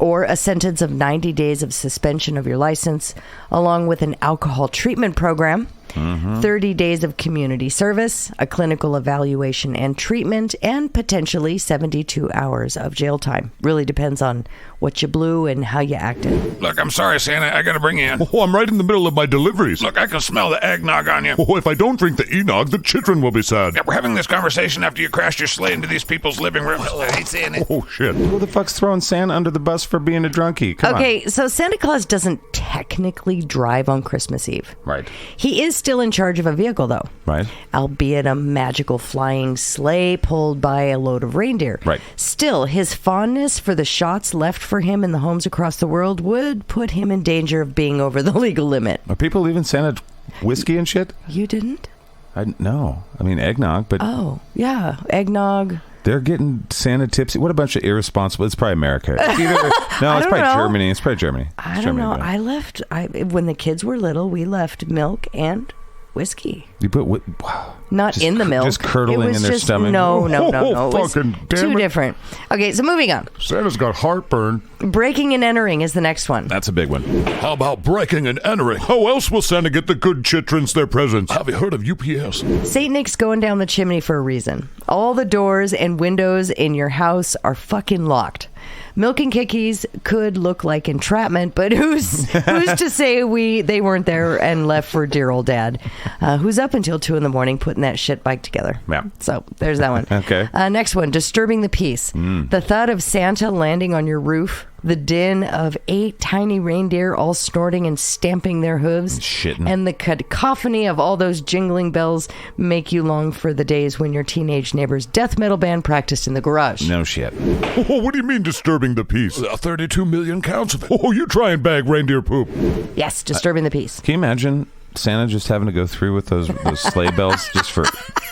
or a sentence of 90 days of suspension of your license, along with an alcohol treatment program, 30 days of community service, a clinical evaluation and treatment, and potentially 72 hours of jail time. Really depends on what you blew and how you acted. Look, I'm sorry, Santa. I gotta bring you in. Oh, I'm right in the middle of my deliveries. Look, I can smell the eggnog on you. Oh, if I don't drink the enog, the children will be sad. Yeah, we're having this conversation after you crashed your sleigh into these people's living room. I hate saying it. Oh, shit. Who the fuck's throwing Santa under the bus for being a drunkie? Come on. Okay, so Santa Claus doesn't technically drive on Christmas Eve. Right. He is still in charge of a vehicle, though. Right. Albeit a magical flying sleigh pulled by a load of reindeer. Right. Still, his fondness for the shots left for him in the homes across the world would put him in danger of being over the legal limit. Are people leaving Santa whiskey and shit? You didn't? No. I mean, eggnog, but... Oh, yeah. Eggnog. They're getting Santa tipsy. What a bunch of irresponsible... It's probably America. It's probably know. Germany. It's probably Germany. I don't know. When the kids were little, we left milk and whiskey. You put... Not just in the milk. Just curdling in their stomach. No. It was fucking damn too it. different. Okay, so moving on. Santa's got heartburn. Breaking and entering is the next one. That's a big one. How about breaking and entering? How else will Santa get the good chitrons their presents? Have you heard of UPS? Saint Nick's going down the chimney for a reason. All the doors and windows in your house are fucking locked. Milk and cookies could look like entrapment, but who's to say they weren't there and left for dear old dad, who's up until 2 a.m. putting that shit bike together. Yeah. So there's that one. Okay. Next one, disturbing the peace. The thought of Santa landing on your roof, the din of 8 tiny reindeer all snorting and stamping their hooves, shitting, and the cacophony of all those jingling bells make you long for the days when your teenage neighbor's death metal band practiced in the garage. No shit. Oh, what do you mean disturbing the peace? 32 million counts of it. Oh, you try and bag reindeer poop. Yes, disturbing the peace. Can you imagine Santa just having to go through with those sleigh bells just for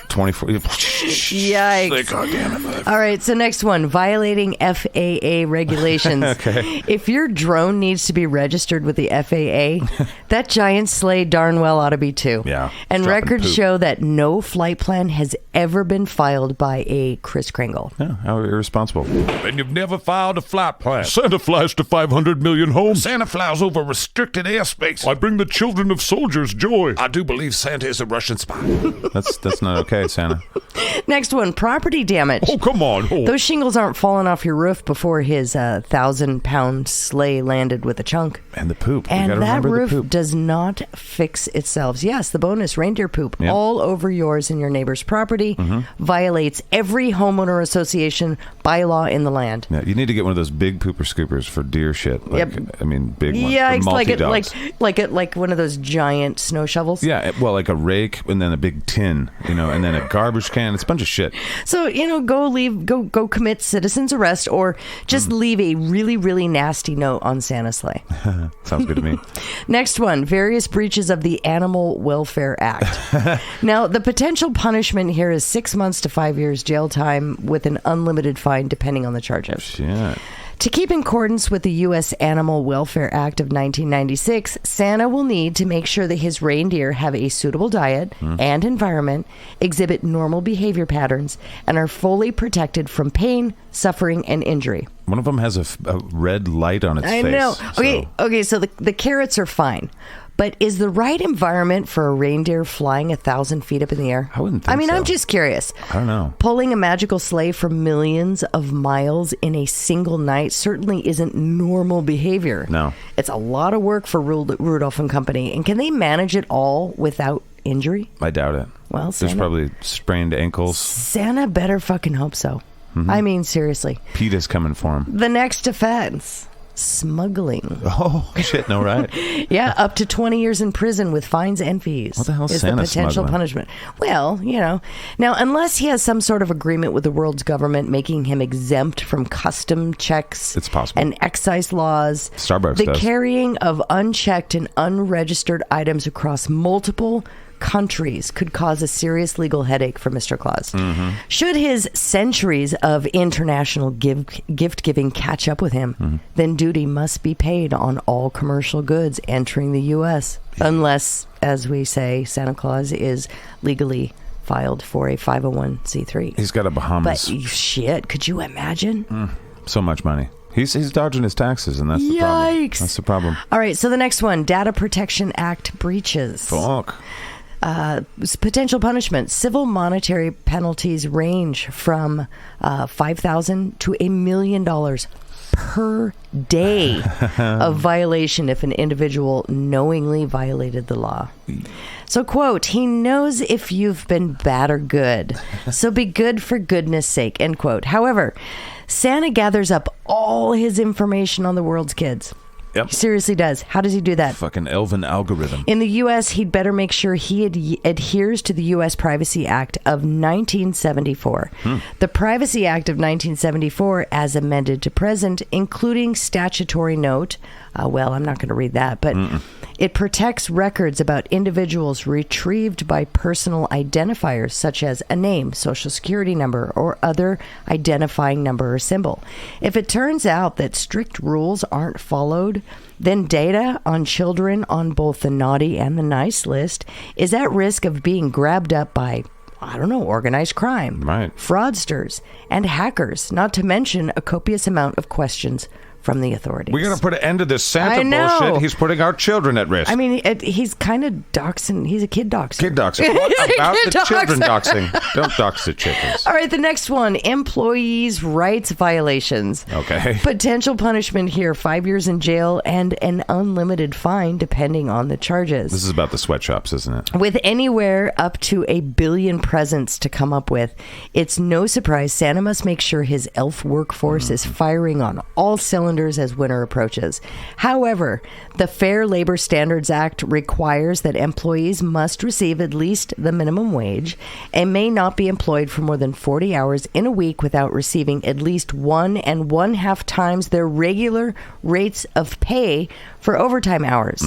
24... Yikes. God damn it. All right, so next one, violating FAA regulations. Okay. If your drone needs to be registered with the FAA, that giant sleigh darn well ought to be too. Yeah. And Dropping records poop. show that no flight plan has ever been filed by a Kris Kringle. Yeah, how irresponsible. And you've never filed a flight plan. Santa flies to 500 million homes. Santa flies over restricted airspace. I bring the children of soldiers joy. I do believe Santa is a Russian spy. That's not okay, Santa. Next one, property damage. Oh, come on. Oh. Those shingles aren't falling off your roof before his 1,000-pound sleigh landed with a chunk. And the poop. We And gotta that remember the roof poop. does not fix itself. Yes, the bonus reindeer poop Yep. all over yours and your neighbor's property violates every homeowner association bylaw in the land. Yeah, you need to get one of those big pooper scoopers for deer shit. Like, Yep. I mean, big ones. Yeah, for it's like multi-dogs. like one of those giant snow shovels. Yeah, well, like a rake and then a big tin, and then a garbage can. It's a bunch of shit. So, go commit citizen's arrest or just leave a really, really nasty note on Santa's sleigh. Sounds good to me. Next one, various breaches of the Animal Welfare Act. Now, the potential punishment here is 6 months to 5 years jail time with an unlimited fine depending on the charges. Shit. To keep in accordance with the U.S. Animal Welfare Act of 1996, Santa will need to make sure that his reindeer have a suitable diet and environment, exhibit normal behavior patterns, and are fully protected from pain, suffering, and injury. One of them has a red light on its face. I know. so- Okay, so the carrots are fine. But is the right environment for a reindeer flying 1,000 feet up in the air? I wouldn't think I mean, so. I'm just curious. I don't know. Pulling a magical sleigh for millions of miles in a single night certainly isn't normal behavior. No. It's a lot of work for Rudolph and company. And can they manage it all without injury? I doubt it. Well, There's Santa, probably sprained ankles. Santa better fucking hope so. I mean, seriously. PETA's coming for him. The next offense, smuggling. Oh, shit, no, right? Yeah, up to 20 years in prison with fines and fees. What the hell is the Santa potential smuggling? punishment? Well, Now, unless he has some sort of agreement with the world's government making him exempt from custom checks It's possible. and excise laws, Starbucks the does. carrying of unchecked and unregistered items across multiple countries could cause a serious legal headache for Mr. Claus. Should his centuries of international gift giving catch up with him, then duty must be paid on all commercial goods entering the U.S. unless, as we say, Santa Claus is legally filed for a 501c3. He's got a But Bahamas. shit, could you imagine? So much money. He's dodging his taxes, and that's the problem. Yikes. That's the problem. All right, so the next one, Data Protection Act breaches. Fuck. Potential punishment. Civil monetary penalties range from $5,000 to $1 million per day of violation if an individual knowingly violated the law. So, quote, he knows if you've been bad or good, so be good for goodness sake, end quote. However, Santa gathers up all his information on the world's kids. Yep. He seriously does. How does he do that? Fucking elven algorithm. In the U.S., he'd better make sure he adheres to the U.S. Privacy Act of 1974. The Privacy Act of 1974, as amended to present, including statutory note, well, I'm not going to read that, but it protects records about individuals retrieved by personal identifiers such as a name, social security number, or other identifying number or symbol. If it turns out that strict rules aren't followed, then data on children on both the naughty and the nice list is at risk of being grabbed up by, organized crime, fraudsters, and hackers, not to mention a copious amount of questions from the authorities. We're going to put an end to this Santa I know. bullshit. He's putting our children at risk. I mean, he's kind of doxing. He's a kid doxer. Kid doxing. What about the children doxing? Don't dox the chickens. All right, the next one, employees' rights violations. Okay. Potential punishment here, 5 years in jail and an unlimited fine depending on the charges. This is about the sweatshops, isn't it? With anywhere up to 1 billion presents to come up with, it's no surprise Santa must make sure his elf workforce is firing on all cylinders as winter approaches. However, the Fair Labor Standards Act requires that employees must receive at least the minimum wage and may not be employed for more than 40 hours in a week without receiving at least 1.5 times their regular rates of pay for overtime hours.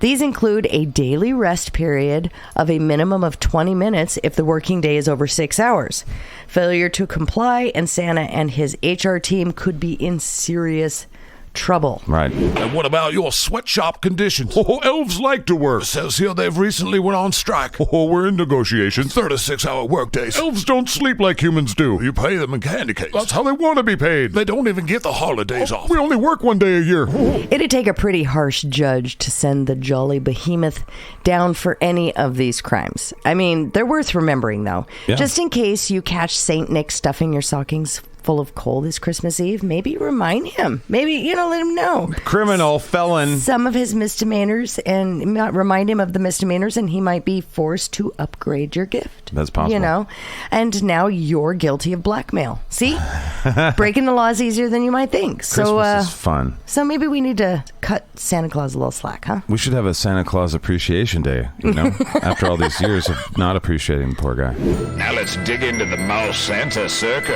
These include a daily rest period of a minimum of 20 minutes if the working day is over 6 hours. Failure to comply, and Santa and his HR team could be in serious trouble. Right. And what about your sweatshop conditions? Oh, elves like to work. It says here they've recently went on strike. Oh, we're in negotiations. 36-hour workdays. Elves don't sleep like humans do. You pay them in candy canes. That's how they want to be paid. They don't even get the holidays off. We only work one day a year. It'd take a pretty harsh judge to send the jolly behemoth down for any of these crimes. I mean, they're worth remembering, though. Yeah. Just in case you catch Saint Nick stuffing your stockings full of coal this Christmas Eve, maybe remind him. Maybe, let him know. Criminal, felon. Some of his misdemeanors, and remind him of the misdemeanors, and he might be forced to upgrade your gift. That's possible. And now you're guilty of blackmail. See? Breaking the law is easier than you might think. Christmas is fun. So maybe we need to cut Santa Claus a little slack, huh? We should have a Santa Claus Appreciation Day, after all these years of not appreciating the poor guy. Now let's dig into the mall Santa circle.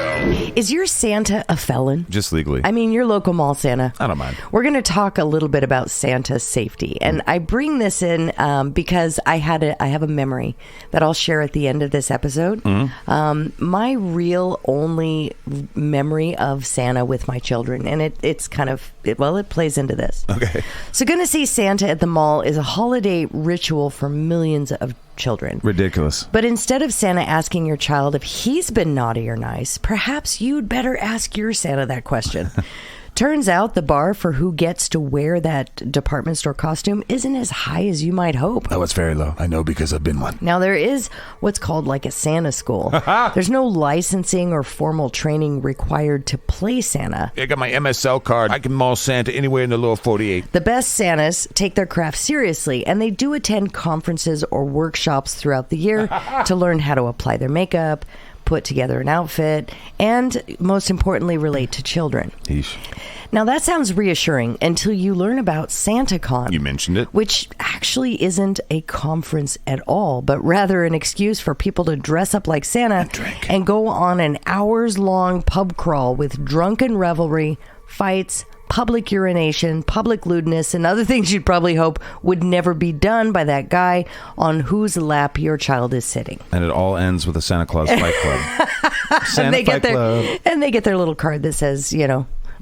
Is your Santa a felon? Just legally. I mean, your local mall Santa. I don't mind. We're going to talk a little bit about Santa's safety. And I bring this in because I have a memory that I'll share at the end of this episode. My real only memory of Santa with my children. And it plays into this. Okay. So going to see Santa at the mall is a holiday ritual for millions of children. Ridiculous. But instead of Santa asking your child if he's been naughty or nice, perhaps you'd better ask your Santa that question. Turns out the bar for who gets to wear that department store costume isn't as high as you might hope. Oh, it's very low. I know because I've been one. Now, there is what's called like a Santa school. There's no licensing or formal training required to play Santa. I got my MSL card. I can maul Santa anywhere in the lower 48. The best Santas take their craft seriously, and they do attend conferences or workshops throughout the year to learn how to apply their makeup, put together an outfit, and most importantly, relate to children. Yeesh. Now, that sounds reassuring until you learn about SantaCon. You mentioned it. Which actually isn't a conference at all, but rather an excuse for people to dress up like Santa and go on an hours-long pub crawl with drunken revelry, fights, public urination, public lewdness, and other things you'd probably hope would never be done by that guy on whose lap your child is sitting. And it all ends with a Santa Claus Fight Club. Santa Fight Club. And they get their little card that says,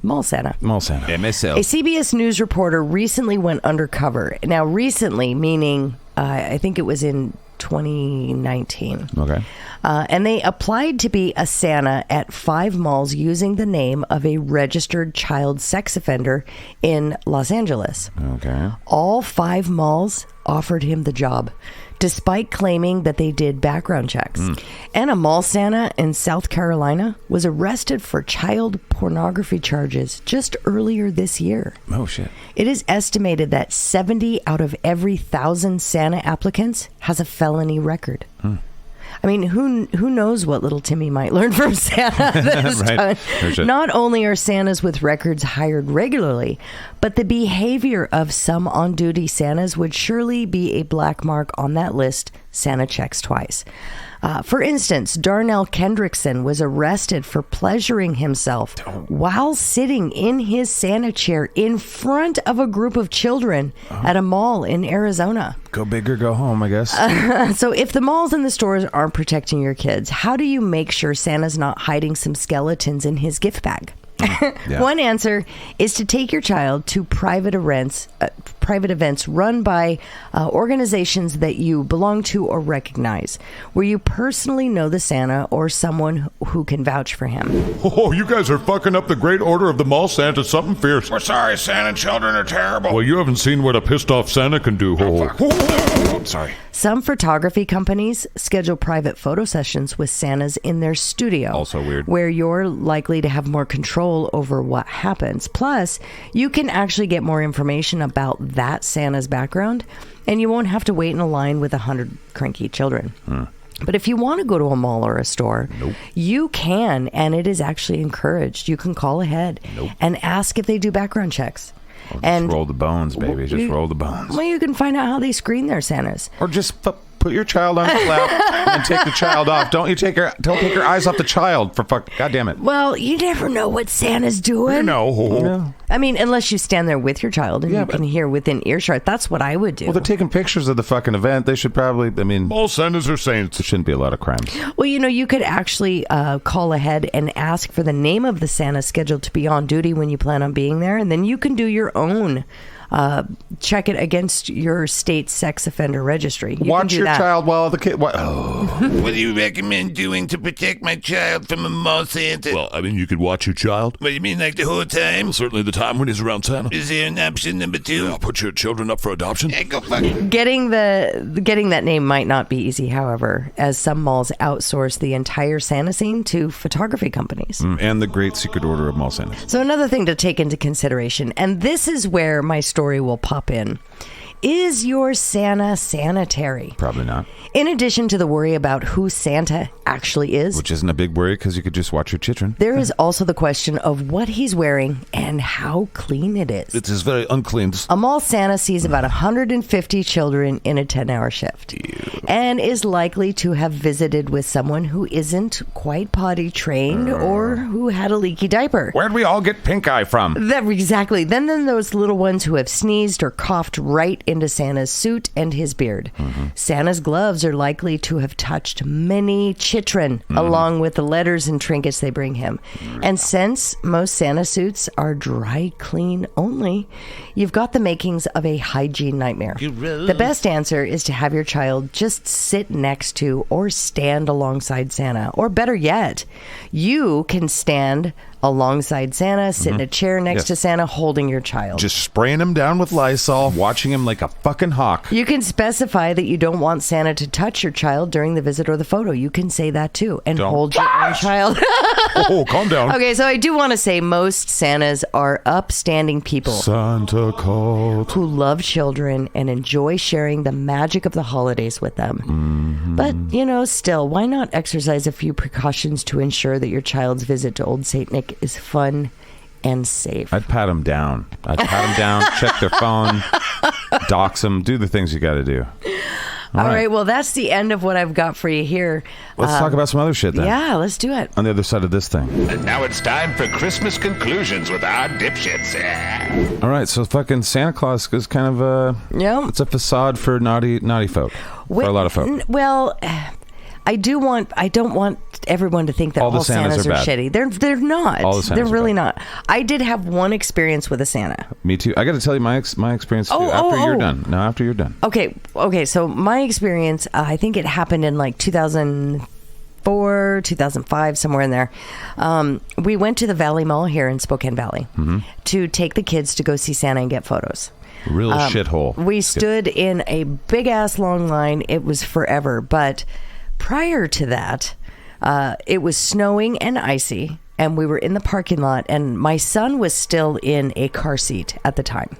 Mall Santa. Mall Santa. MSL. A CBS News reporter recently went undercover. Now, recently, meaning I think it was in 2019. Okay. And they applied to be a Santa at 5 malls using the name of a registered child sex offender in Los Angeles. Okay. All 5 malls offered him the job, despite claiming that they did background checks. And a mall Santa in South Carolina was arrested for child pornography charges just earlier this year. Oh, shit. It is estimated that 70 out of every 1,000 Santa applicants has a felony record. I mean, who knows what little Timmy might learn from Santa this time. Not only are Santas with records hired regularly, but the behavior of some on-duty Santas would surely be a black mark on that list Santa checks twice. For instance, Darnell Kendrickson was arrested for pleasuring himself while sitting in his Santa chair in front of a group of children at a mall in Arizona. Go big or go home, I guess. So if the malls and the stores aren't protecting your kids, how do you make sure Santa's not hiding some skeletons in his gift bag? Yeah. One answer is to take your child to private events run by organizations that you belong to or recognize, where you personally know the Santa or someone who can vouch for him. Oh, you guys are fucking up the great order of the mall Santa. Something fierce. We're sorry, Santa children are terrible. Well, you haven't seen what a pissed off Santa can do. I'm sorry. Some photography companies schedule private photo sessions with Santas in their studio. Also weird. Where you're likely to have more control over what happens. Plus, you can actually get more information about that Santa's background, and you won't have to wait in a line with 100 cranky children. But if you want to go to a mall or a store, you can, and it is actually encouraged. You can call ahead and ask if they do background checks. Well, just roll the bones, baby. Just roll the bones. Well, you can find out how they screen their Santas. Or just put your child on your lap and take the child off. Don't take your eyes off the child, for fuck. God damn it. Well, you never know what Santa's doing. You know. I mean, unless you stand there with your child and you can hear within earshot. That's what I would do. Well, they're taking pictures of the fucking event. They should probably, all Santas are saints. There shouldn't be a lot of crimes. Well, you could actually call ahead and ask for the name of the Santa scheduled to be on duty when you plan on being there. And then you can do your own. Check it against your state sex offender registry. Watch your child while the kid... What do you recommend doing to protect my child from a mall Santa? Well, you could watch your child. What do you mean, like the whole time? Well, certainly the time when he's around Santa. Is there an option number 2? Yeah, put your children up for adoption. Hey, go fuck. Getting that name might not be easy, however, as some malls outsource the entire Santa scene to photography companies. And the Great Secret Order of Mall Santas. So another thing to take into consideration, and this is where my story will pop in. Is your Santa sanitary? Probably not. In addition to the worry about who Santa actually is, which isn't a big worry because you could just watch your children. There is also the question of what he's wearing and how clean it is. It is very unclean. A mall Santa sees about 150 children in a 10-hour shift. And is likely to have visited with someone who isn't quite potty trained or who had a leaky diaper. Where'd we all get pink eye from? Exactly. Then those little ones who have sneezed or coughed right into Santa's suit and his beard. Santa's gloves are likely to have touched many children along with the letters and trinkets they bring him. And since most Santa suits are dry clean only, you've got the makings of a hygiene nightmare. The best answer is to have your child just sit next to or stand alongside Santa. Or better yet, you can stand alongside Santa, sit in a chair next to Santa, holding your child. Just spraying him down with Lysol, watching him like a fucking hawk. You can specify that you don't want Santa to touch your child during the visit or the photo. You can say that too. And hold your own child. Oh, calm down. Okay, so I do want to say most Santas are upstanding people. Santa called. Who love children and enjoy sharing the magic of the holidays with them. But, still, why not exercise a few precautions to ensure that your child's visit to Old Saint Nick is fun and safe. I'd pat them down. Check their phone, dox them, do the things you got to do. All right. Well, that's the end of what I've got for you here. Let's talk about some other shit then. Yeah, let's do it. On the other side of this thing. And now it's time for Christmas conclusions with our dipshits. All right, so fucking Santa Claus is kind of it's a facade for naughty folk. For a lot of folk. Well, I don't want everyone to think that all Santas are shitty. They're not. All the Santas they're really are not. I did have one experience with a Santa. Me too. I got to tell you my experience too. After you're done. No, after you're done. Okay. So my experience, I think it happened in like 2004, 2005, somewhere in there. We went to the Valley Mall here in Spokane Valley to take the kids to go see Santa and get photos. Real shithole. We stood in a big ass long line. It was forever, but prior to that, it was snowing and icy, and we were in the parking lot, and my son was still in a car seat at the time.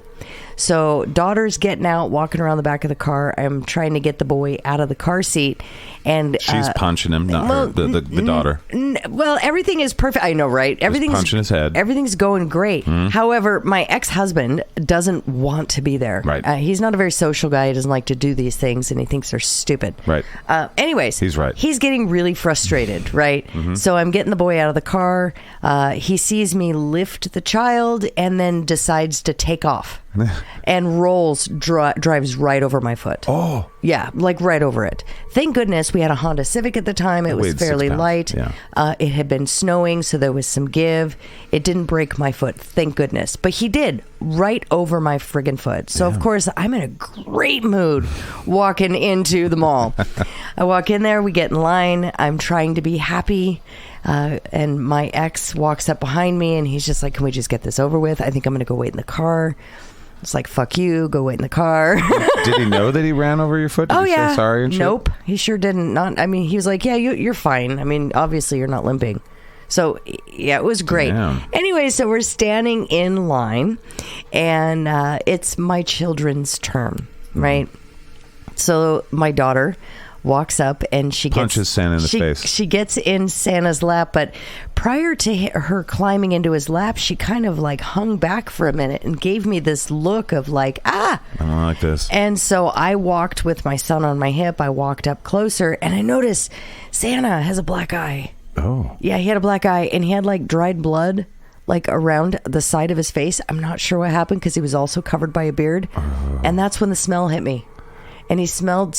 So daughter's getting out, walking around the back of the car. I'm trying to get the boy out of the car seat, and she's punching him, not her, the daughter. Well, everything is perfect. I know, right? Everything's punching his head. Everything's going great. However, my ex-husband doesn't want to be there. Right. He's not a very social guy. He doesn't like to do these things, and he thinks they're stupid. Right. Anyways, he's right. He's getting really frustrated, right? So I'm getting the boy out of the car. He sees me lift the child, and then decides to take off. And drives right over my foot. Oh. Yeah, like right over it. Thank goodness we had a Honda Civic at the time. It was fairly light. Yeah. It had been snowing, so there was some give. It didn't break my foot, thank goodness. But he did, right over my friggin' foot. So, of course, I'm in a great mood walking into the mall. I walk in there, we get in line. I'm trying to be happy. And my ex walks up behind me, and he's just like, can we just get this over with? I think I'm going to go wait in the car. It's like, fuck you, go wait in the car. Did he know that he ran over your foot? Did he say sorry and shit? Nope, he sure didn't. He was like, yeah, you're fine. I mean, obviously you're not limping. So, yeah, it was great. Damn. Anyway, so we're standing in line, and it's my children's turn, right? So my daughter walks up and she punches Santa in the face. She gets in Santa's lap, but prior to her climbing into his lap, she kind of like hung back for a minute and gave me this look of like, I don't like this. And so I walked with my son on my hip. I walked up closer, and I noticed Santa has a black eye. Oh. Yeah, he had a black eye, and he had like dried blood like around the side of his face. I'm not sure what happened because he was also covered by a beard. And that's when the smell hit me. And he smelled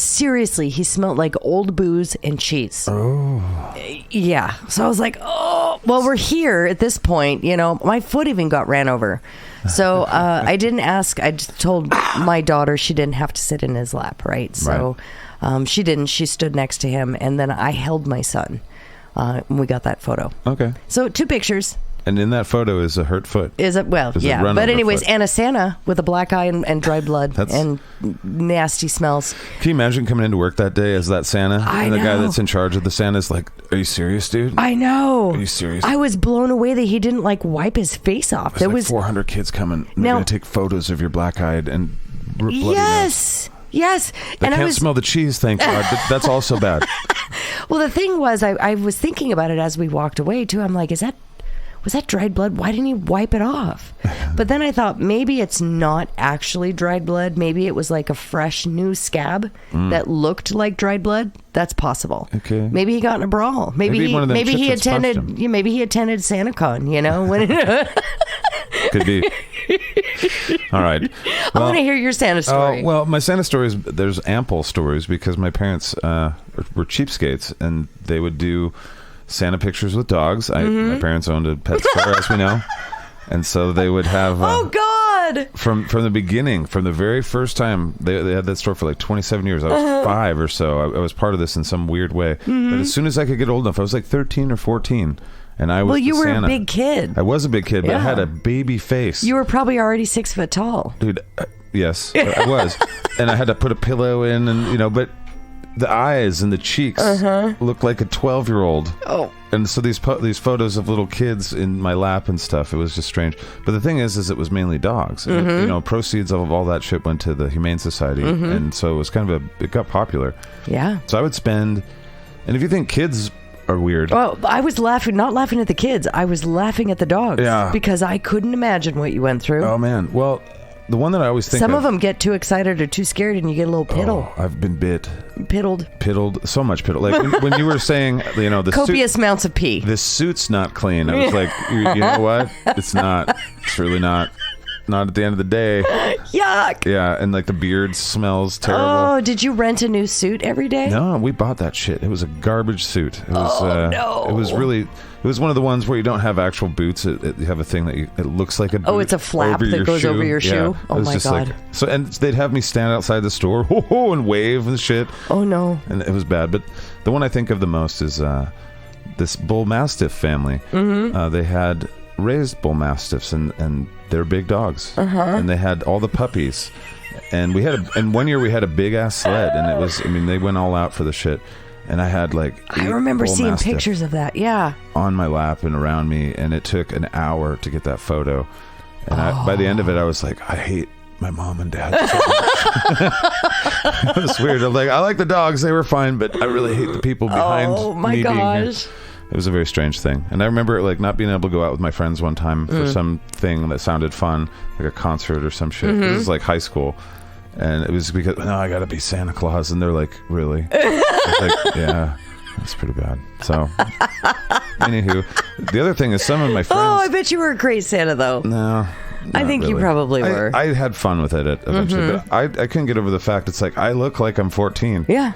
like old booze and cheese. Oh. Yeah. So I was like, oh, well, we're here at this point. You know, my foot even got ran over. So I didn't ask. I just told my daughter she didn't have to sit in his lap, right? So she didn't. She stood next to him. And then I held my son. And we got that photo. Okay. So 2 pictures. And in that photo is a hurt foot. Yeah. But anyways, and a Santa with a black eye and dry blood and nasty smells. Can you imagine coming into work that day as that Santa? I and the know. guy that's in charge of the Santa's like, are you serious, dude? I know. Are you serious? I was blown away that he didn't like wipe his face off. There was 400 kids coming. They're going to take photos of your black-eyed and bloody nose. Yes. They can't smell the cheese, thank God. That's also bad. Well, the thing was, I was thinking about it as we walked away, too. I'm like, was that dried blood? Why didn't he wipe it off? But then I thought maybe it's not actually dried blood. Maybe it was like a fresh new scab that looked like dried blood. That's possible. Okay. Maybe he got in a brawl. Maybe he attended SantaCon, you know? Could be. All right. I want to hear your Santa story. Well, my Santa stories, there's ample stories because my parents were cheapskates, and they would do Santa pictures with dogs. My parents owned a pet store, as we know, and so they would have. Oh God! From the beginning, from the very first time, they had that store for like 27 years. I was 5 or so. I was part of this in some weird way. But as soon as I could get old enough, I was like 13 or 14. And I was Well, you were Santa. A big kid. I was a big kid, but I had a baby face. You were probably already 6 foot tall. Dude, yes, I was. And I had to put a pillow in, and but the eyes and the cheeks looked like a 12-year-old. Oh. And so these photos of little kids in my lap and stuff, it was just strange. But the thing is it was mainly dogs. And, proceeds of all that shit went to the Humane Society. And so it was kind of it got popular. Yeah. So I would spend, and if you think kids are weird. Well, I was not laughing at the kids. I was laughing at the dogs. Yeah. Because I couldn't imagine what you went through. Oh man. Well, the one that I always think Some of them get too excited or too scared, and you get a little piddle. Oh, I've been bit. Piddled. So much piddle. Like when you were saying, the Copious amounts of pee. The suit's not clean. I was like, you know what? It's not. It's really not. Not at the end of the day. Yuck. Yeah, and like the beard smells terrible. Oh, did you rent a new suit every day? No, we bought that shit. It was a garbage suit. It was, no. It was really. It was one of the ones where you don't have actual boots. You have a thing that it looks like a boot. Oh, it's a flap that goes over your shoe. Yeah. Oh my God. And they'd have me stand outside the store and wave and shit. Oh no. And it was bad. But the one I think of the most is this bull mastiff family. Mm-hmm. They had raised bull mastiffs and they're big dogs. And they had all the puppies. And and one year we had a big ass sled, and it was. I mean, they went all out for the shit. And I had I remember seeing pictures of that. Yeah. On my lap and around me, and it took an hour to get that photo. And by the end of it, I was like, I hate my mom and dad so much. It was weird. I'm like, I like the dogs; they were fine, but I really hate the people behind me. Oh my gosh. It was a very strange thing. And I remember not being able to go out with my friends one time for something that sounded fun, like a concert or some shit. This is like high school. And it was because, no, I got to be Santa Claus. And they're like, really? Like, yeah, that's pretty bad. So, anywho, the other thing is some of my friends. Oh, I bet you were a great Santa, though. No. I think you probably were. I had fun with it eventually. But I couldn't get over the fact it's like, I look like I'm 14. Yeah.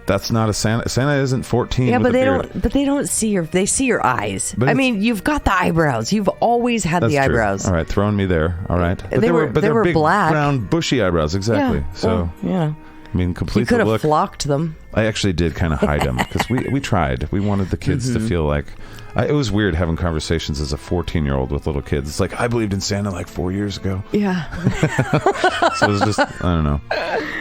That's not a Santa. Santa isn't 14. Yeah, with but a they beard. don't. But they don't see your. They see your eyes. But I mean, you've got the eyebrows. You've always had That's the true. eyebrows. All right, throwing me there. All right, but they were big, black, brown, bushy eyebrows. Exactly. Yeah. So yeah. I mean, complete You could the have look. flocked them. I actually did kind of hide them because we tried. We wanted the kids to feel like. It was weird having conversations as a 14-year-old with little kids. It's like, I believed in Santa like 4 years ago. Yeah. So it was just, I don't know.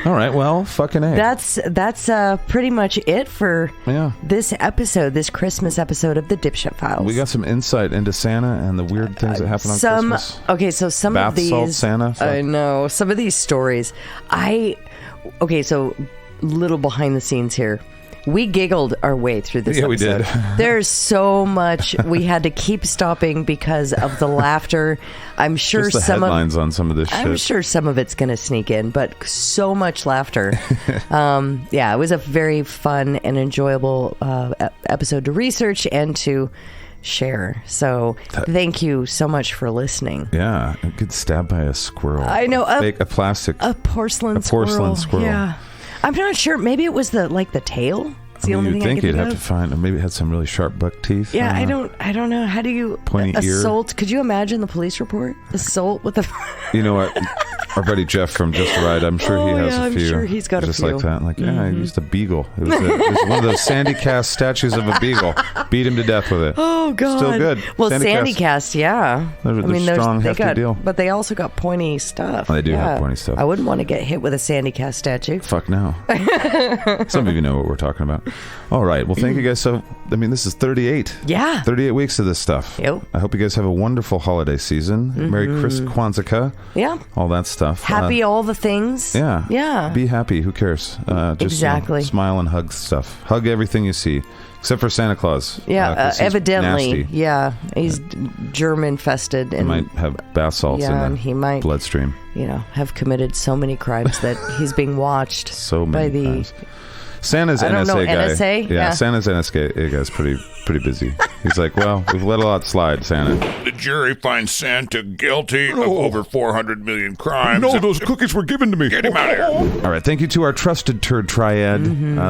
All right, well, fucking A. That's pretty much it for Yeah. this episode, this Christmas episode of the Dipshit Files. We got some insight into Santa and the weird things that happen on Christmas. Okay, so some Bath of these... salt Santa. I know. Some of these stories. Okay, so little behind the scenes here. We giggled our way through this episode. We did. There's so much we had to keep stopping because of the laughter. I'm sure Just the headlines on some of this shit. I'm sure some of it's going to sneak in, but so much laughter. Yeah, it was a very fun and enjoyable episode to research and to share. So thank you so much for listening. Yeah, it gets stabbed by a squirrel. I know. A porcelain squirrel. Yeah. I'm not sure. Maybe it was the tail. It's the only thing I think can you'd think have of. to find, or maybe it had some really sharp buck teeth. Yeah, I don't know. How do you Pointy assault? ear. Could you imagine the police report? Assault with a. You know what? Our buddy Jeff from Just Right, I'm sure he has a few. I'm sure he's got just a few. like that. Like, I used a beagle. It was one of those sandy cast statues of a beagle. Beat him to death with it. Oh God! Still good. Well, sandy cast, yeah. They're strong, hefty deal. But they also got pointy stuff. Oh, they do have pointy stuff. I wouldn't want to get hit with a sandy cast statue. Fuck no. Some of you know what we're talking about. All right. Well, thank you guys. So, I mean, this is 38. Yeah. 38 weeks of this stuff. Yep. I hope you guys have a wonderful holiday season. Merry Kwanzaa. Yeah. All that stuff. Happy all the things. Yeah. Yeah. Be happy. Who cares? Just Exactly. Smile and hug stuff. Hug everything you see, except for Santa Claus. Yeah. 'cause he's Evidently. nasty. Yeah. He's germ infested. He And might have bath salts in and the he might, bloodstream. have committed so many crimes that he's being watched So many by the times. Santa's I don't NSA know, guy. NSA? Yeah, Yeah. Santa's NSA guy's pretty busy. He's like, well, we've let a lot slide, Santa. The jury finds Santa guilty of over 400 million crimes. No, those cookies were given to me. Get him out of here. All right, thank you to our trusted turd triad.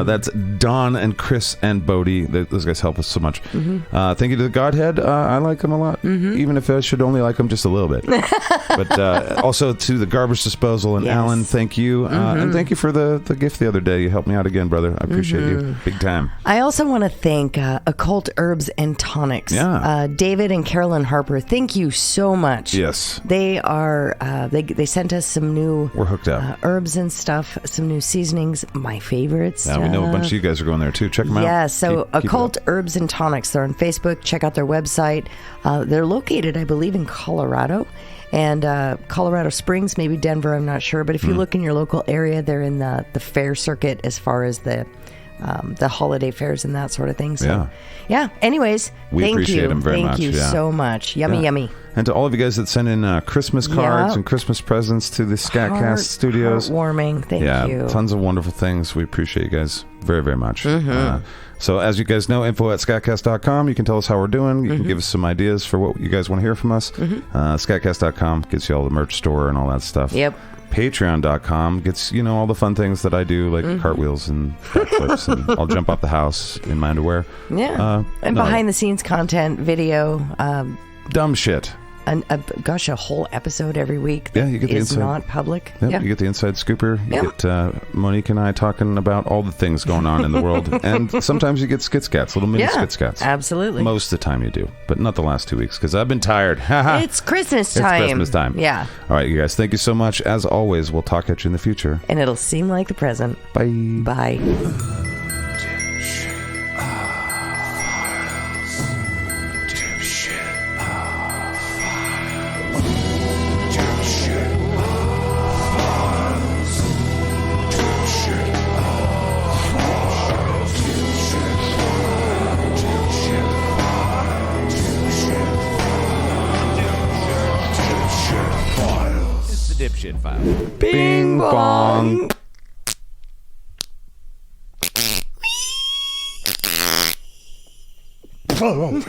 That's Don and Chris and Bodie. Those guys help us so much. Thank you to the Godhead. I like him a lot, even if I should only like him just a little bit. But also to the Garbage Disposal and Yes. Alan, thank you. And thank you for the gift the other day. You helped me out again, brother. I appreciate you big time. I also want to thank Occult Herbs and Tonics. Yeah. David and Carolyn Harper, thank you so much. Yes. They are, they sent us some new We're hooked up. herbs and stuff, some new seasonings, my favorites. Yeah, we know a bunch of you guys are going there too. Check them out. Yeah, so Keep it Occult up. Herbs and Tonics. They're on Facebook. Check out their website. They're located, I believe, in Colorado. And Colorado Springs, maybe Denver, I'm not sure. But if you look in your local area, they're in the fair circuit as far as the the holiday fairs and that sort of thing. So, Yeah. Anyways, We thank appreciate you. them very much, Thank you yeah. so much. Yummy, yummy. And to all of you guys that send in Christmas cards and Christmas presents to the SKATCAST studios. Heartwarming. Thank you. Tons of wonderful things. We appreciate you guys very, very much. So as you guys know, info@skatcast.com. You can tell us how we're doing. You can give us some ideas for what you guys want to hear from us. Skatcast.com gets you all the merch store and all that stuff. Yep. Patreon.com gets, all the fun things that I do, like cartwheels and backflips, and I'll jump off the house in my underwear. Yeah. And behind the scenes content, video. Dumb shit. A whole episode every week that you get the is inside. not public. Yep, you get the inside scooper. You get Monique and I talking about all the things going on in the world. And sometimes you get skitscats, little mini skitscats. Absolutely. Most of the time you do, but not the last 2 weeks because I've been tired. It's Christmas time. It's Christmas time. Yeah. All right, you guys, thank you so much. As always, we'll talk at you in the future. And it'll seem like the present. Bye. Bye. Dipshit File. Bing bong. Oh,